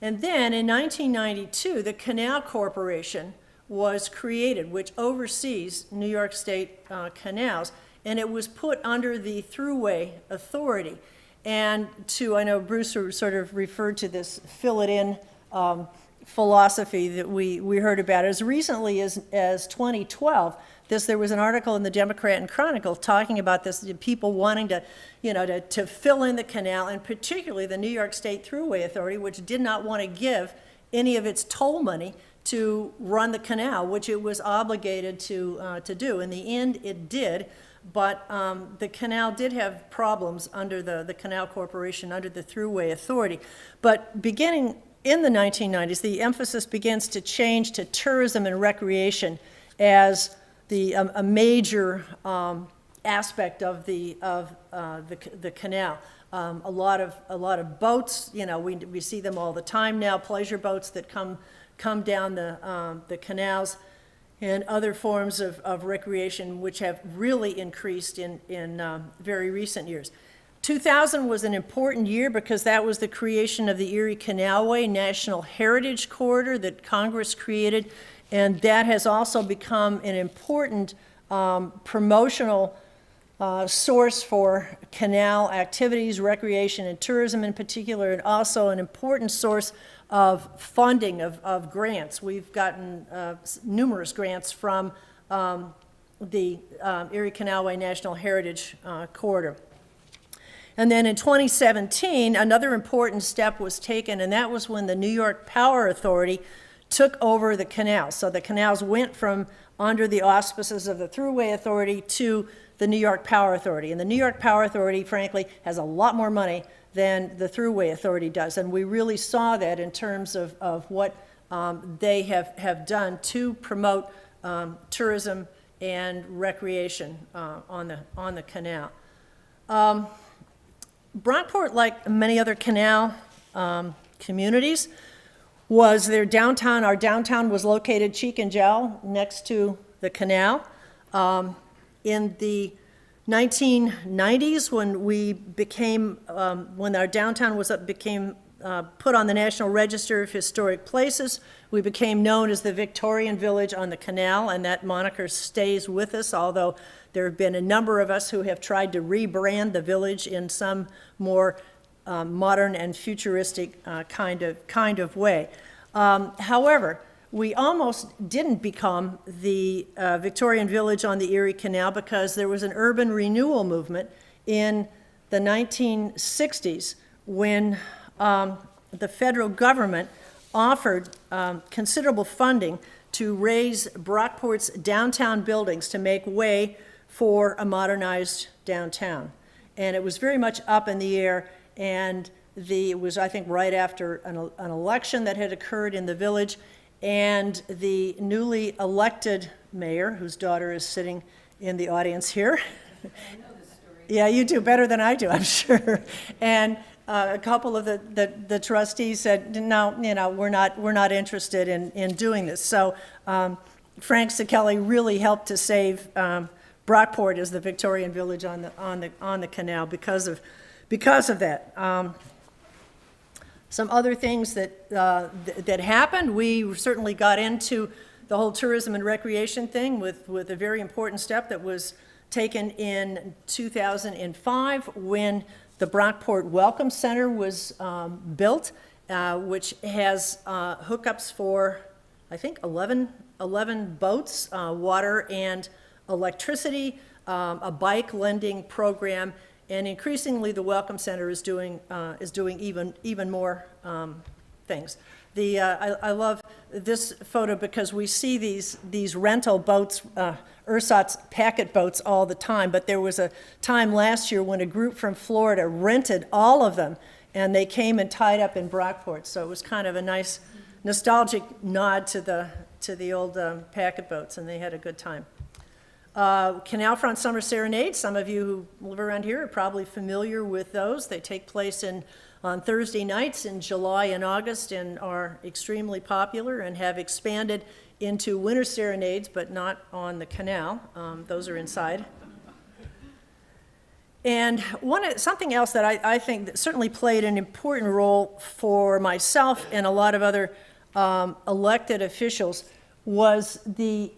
And then in 1992, the Canal Corporation was created, which oversees New York State canals, and it was put under the Thruway Authority. And I know Bruce sort of referred to this fill-it-in philosophy that we heard about. As recently as 2012, there was an article in the Democrat and Chronicle talking about this, people wanting to fill in the canal, and particularly the New York State Thruway Authority, which did not want to give any of its toll money to run the canal, which it was obligated to do. In the end, it did. But the canal did have problems under the Canal Corporation, under the Thruway Authority. But beginning in the 1990s, the emphasis begins to change to tourism and recreation as a major aspect of the canal. A lot of boats, we see them all the time now, pleasure boats that come down the canals, and other forms of recreation which have really increased in very recent years. 2000 was an important year because that was the creation of the Erie Canalway National Heritage Corridor that Congress created, and that has also become an important promotional source for canal activities, recreation, and tourism in particular, and also an important source of funding of grants. We've gotten numerous grants from the Erie Canalway National Heritage Corridor. And then in 2017, another important step was taken, and that was when the New York Power Authority took over the canals. So the canals went from under the auspices of the Thruway Authority to the New York Power Authority. And the New York Power Authority, frankly, has a lot more money than the Thruway Authority does. And we really saw that in terms of what they have done to promote tourism and recreation on the canal. Brockport, like many other canal communities, was their downtown. Our downtown was located cheek and jowl next to the canal. In the 1990s, when our downtown became put on the National Register of Historic Places, we became known as the Victorian Village on the Canal, and that moniker stays with us, although there have been a number of us who have tried to rebrand the village in some more modern and futuristic kind of way. However, we almost didn't become the Victorian Village on the Erie Canal because there was an urban renewal movement in the 1960s when the federal government offered considerable funding to raise Brockport's downtown buildings to make way for a modernized downtown. And it was very much up in the air, and it was, I think, right after an election that had occurred in the village, and the newly elected mayor, whose daughter is sitting in the audience here. I know this story. Yeah, you do better than I do, I'm sure. And a couple of the trustees said, no, we're not interested in doing this. So Frank Sekeli really helped to save Brockport as the Victorian Village on the canal because of that. Some other things that happened, we certainly got into the whole tourism and recreation thing with a very important step that was taken in 2005 when the Brockport Welcome Center was built, which has hookups for, I think, 11 boats, water and electricity, a bike lending program, and increasingly the Welcome Center is doing even more things. I love this photo because we see these rental boats, ersatz packet boats all the time, but there was a time last year when a group from Florida rented all of them, and they came and tied up in Brockport. So it was kind of a nice nostalgic nod to the old packet boats, and they had a good time. Canal Front Summer Serenades, some of you who live around here are probably familiar with those. They take place on Thursday nights in July and August and are extremely popular and have expanded into winter serenades, but not on the canal. Those are inside. And something else that I think that certainly played an important role for myself and a lot of other elected officials was the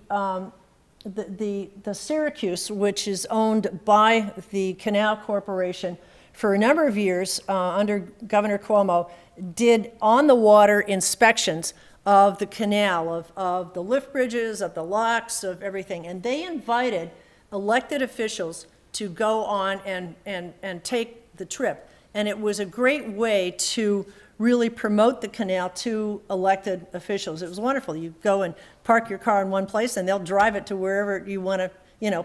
Syracuse, which is owned by the Canal Corporation, for a number of years under Governor Cuomo, did on-the-water inspections of the canal, of the lift bridges, of the locks, of everything. And they invited elected officials to go on and take the trip. And it was a great way to really promote the canal to elected officials. It was wonderful. You go and park your car in one place and they'll drive it to wherever you want to,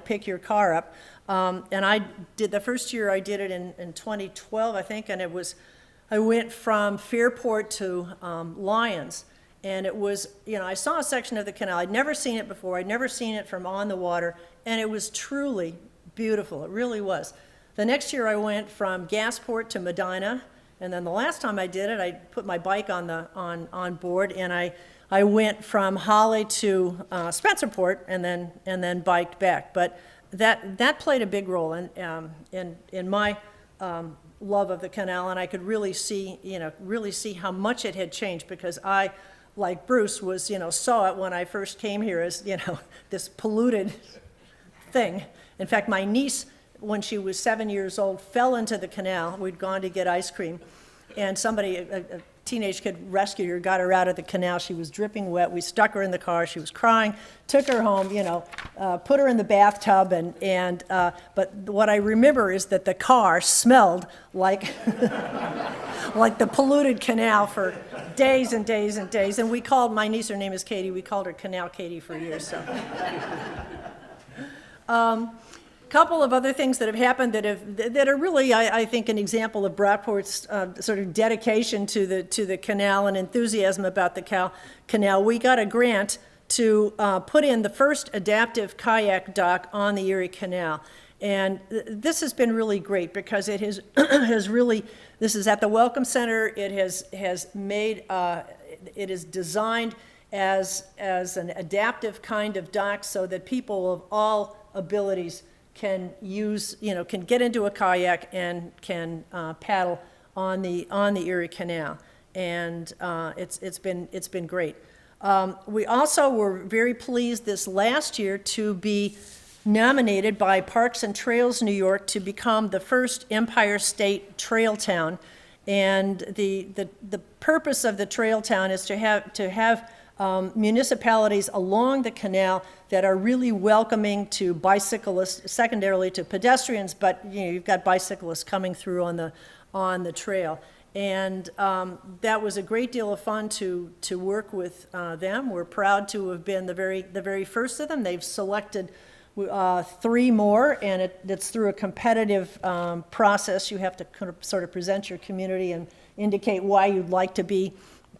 pick your car up. And I did, the first year I did it in 2012, I think, and I went from Fairport to Lyons. And it was, I saw a section of the canal. I'd never seen it before. I'd never seen it from on the water. And it was truly beautiful. It really was. The next year I went from Gasport to Medina. And then the last time I did it, I put my bike on board, and I went from Holly to Spencerport, and then biked back. But that played a big role in my love of the canal, and I could really see how much it had changed, because I, like Bruce, saw it when I first came here as this polluted thing. In fact, my niece, when she was 7 years old, fell into the canal. We'd gone to get ice cream, and somebody, a teenage kid, rescued her, got her out of the canal. She was dripping wet. We stuck her in the car. She was crying, took her home, put her in the bathtub, but what I remember is that the car smelled like like the polluted canal for days and days and days. And we called my niece, her name is Katie, we called her Canal Katie for years. So. Couple of other things that have happened that are really, I think, an example of Brockport's sort of dedication to the canal and enthusiasm about the canal. We got a grant to put in the first adaptive kayak dock on the Erie Canal. And this has been really great because it has really, this is at the Welcome Center. It has made, it is designed as an adaptive kind of dock so that people of all abilities can can get into a kayak and can paddle on the Erie Canal, and it's been great. We also were very pleased this last year to be nominated by Parks and Trails New York to become the first Empire State Trail Town, and the purpose of the Trail Town is to have municipalities along the canal that are really welcoming to bicyclists, secondarily to pedestrians, but you've got bicyclists coming through on the trail. And that was a great deal of fun to work with them. We're proud to have been the very first of them. They've selected 3 more, and it's through a competitive process. You have to kind of sort of present your community and indicate why you'd like to be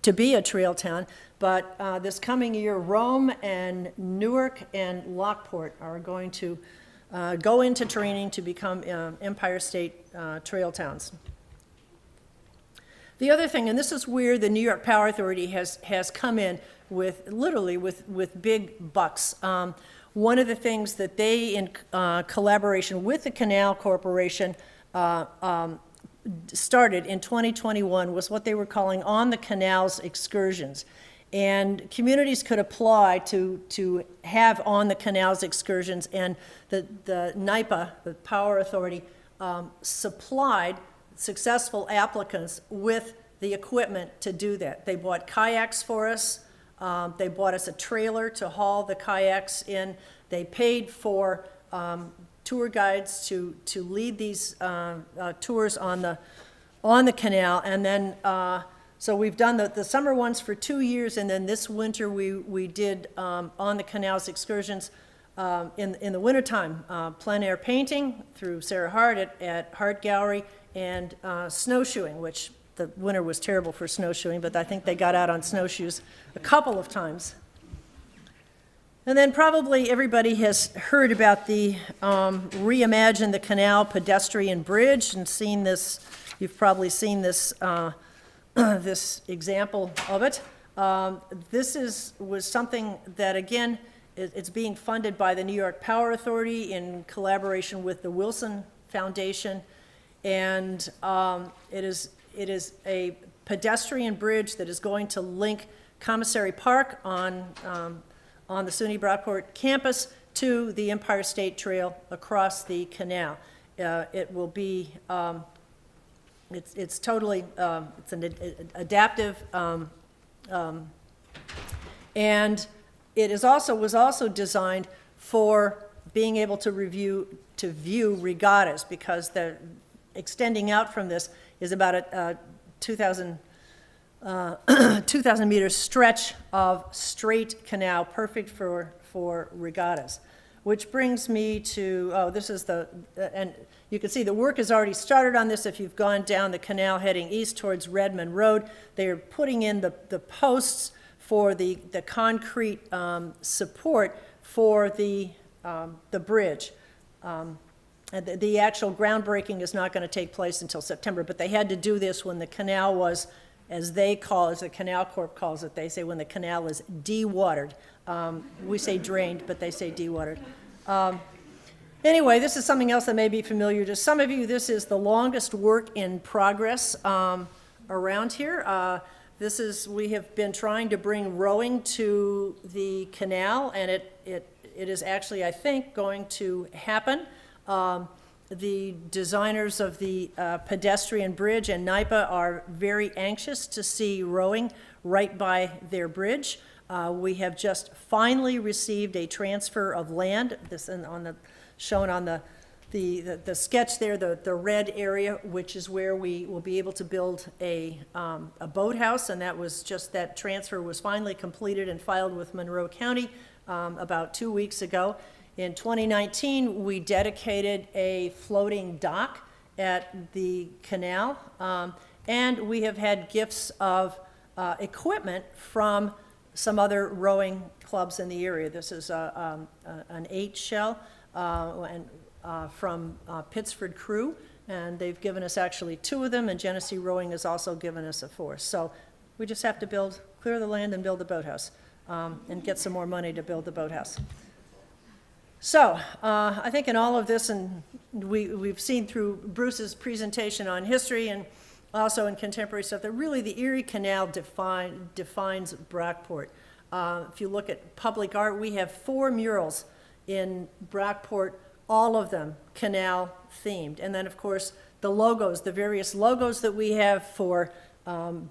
a trail town. But this coming year, Rome and Newark and Lockport are going to go into training to become Empire State trail towns. The other thing, and this is where the New York Power Authority has come in literally with big bucks. One of the things that they, in collaboration with the Canal Corporation, started in 2021 was what they were calling On the Canals excursions. And communities could apply to have On the Canals excursions, and the NYPA, the Power Authority, supplied successful applicants with the equipment to do that. They bought kayaks for us. They bought us a trailer to haul the kayaks in. They paid for tour guides to lead these tours on the canal. And then, so we've done the summer ones for 2 years, and then this winter we did On the Canals excursions in the wintertime, plein air painting through Sarah Hart at Hart Gallery, and snowshoeing, which the winter was terrible for snowshoeing, but I think they got out on snowshoes a couple of times. And then probably everybody has heard about the Reimagine the Canal pedestrian bridge and seen this, you've probably seen this, this example of it. Was something that, again, it's being funded by the New York Power Authority in collaboration with the Wilson Foundation. And it is a pedestrian bridge that is going to link Commissary Park on the SUNY Brockport campus to the Empire State Trail across the canal. It will be, it's totally, it's an adaptive, and it is was also designed for being able to view regattas, because the extending out from this is about a 2,000 meter stretch of straight canal, perfect for regattas. Which brings me to, this is and you can see the work has already started on this if you've gone down the canal heading east towards Redmond Road. They are putting in the posts for the concrete support for the bridge. And the actual groundbreaking is not going to take place until September, but they had to do this when the canal was, as they call it, as the Canal Corp calls it, they say when the canal is dewatered. We say drained, but they say dewatered. Anyway, this is something else that may be familiar to some of you. This is the longest work in progress around here. We have been trying to bring rowing to the canal, and it is actually, I think, going to happen. The designers of the pedestrian bridge and NYPA are very anxious to see rowing right by their bridge. We have just finally received a transfer of land. This shown on the sketch there, the red area, which is where we will be able to build a boathouse, and that transfer was finally completed and filed with Monroe County about 2 weeks ago. In 2019, we dedicated a floating dock at the canal, and we have had gifts of equipment from some other rowing clubs in the area. This is an 8 shell from Pittsford Crew, and they've given us actually 2 of them, and Genesee Rowing has also given us a 4th. So we just have to clear the land and build the boathouse, and get some more money to build the boathouse. So I think in all of this, and we've seen through Bruce's presentation on history and also in contemporary stuff, that really the Erie Canal defines Brockport. If you look at public art, we have 4 murals in Brockport, all of them canal themed. And then, of course, the logos, the various logos that we have for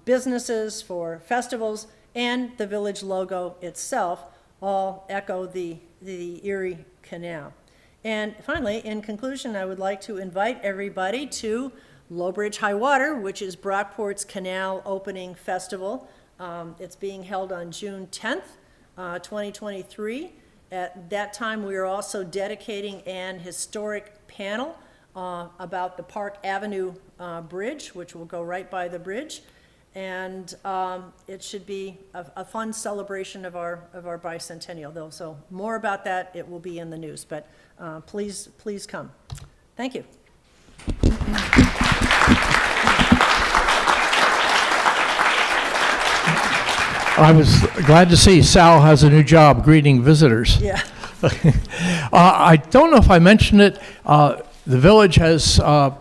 businesses, for festivals, and the village logo itself all echo the Erie Canal. And finally, in conclusion, I would like to invite everybody to Low Bridge High Water, which is Brockport's Canal Opening Festival. It's being held on June 10th, 2023. At that time, we are also dedicating an historic panel about the Park Avenue Bridge, which will go right by the bridge. And it should be a fun celebration of our bicentennial. So more about that, it will be in the news. But please come. Thank you. I was glad to see Sal has a new job greeting visitors. Yeah. I don't know if I mentioned it. The village has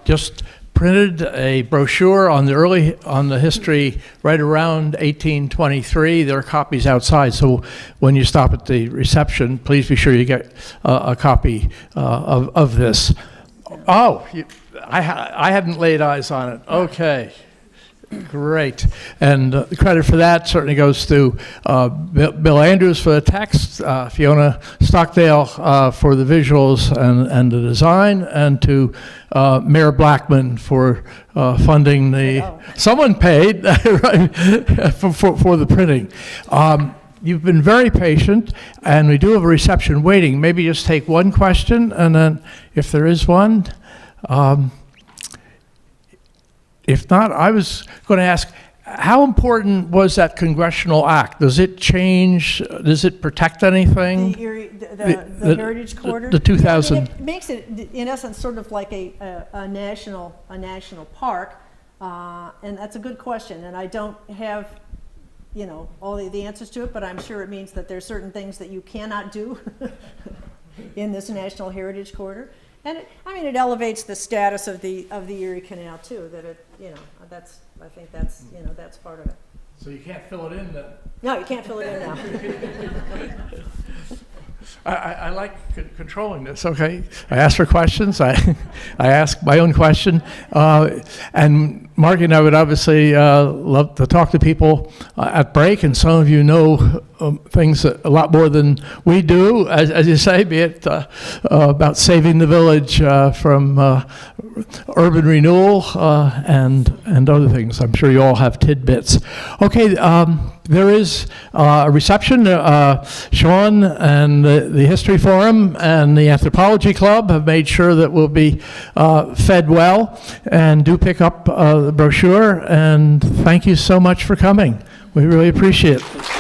just printed a brochure on the history right around 1823. There are copies outside, so when you stop at the reception, please be sure you get a copy of this. Oh, I hadn't laid eyes on it. Okay. Great. And the credit for that certainly goes to Bill Andrews for the text, Fiona Stockdale for the visuals and the design, and to Mayor Blackman for funding someone paid for the printing. You've been very patient, and we do have a reception waiting. Maybe just take one question, and then if there is one. If not, I was going to ask, how important was that congressional act? Does it change, does it protect anything? The Erie, the Heritage Corridor? the 2000. Yeah, I mean, it makes it, in essence, sort of like a national park, and that's a good question, and I don't have, you know, all the answers to it, but I'm sure it means that there's certain things that you cannot do in this National Heritage Corridor. And it elevates the status of the Erie Canal too, that it, you know, I think that's, you know, that's part of it. So you can't fill it in then? No, you can't fill it in now. I like controlling this, okay? I ask for questions, I ask my own question, and Margaret and I would obviously love to talk to people at break, and some of you know things a lot more than we do, as you say, be it about saving the village from urban renewal and other things. I'm sure you all have tidbits. Okay, there is a reception. Sean and the History Forum and the Anthropology Club have made sure that we'll be fed well, and do pick up the brochure, and thank you so much for coming. We really appreciate it.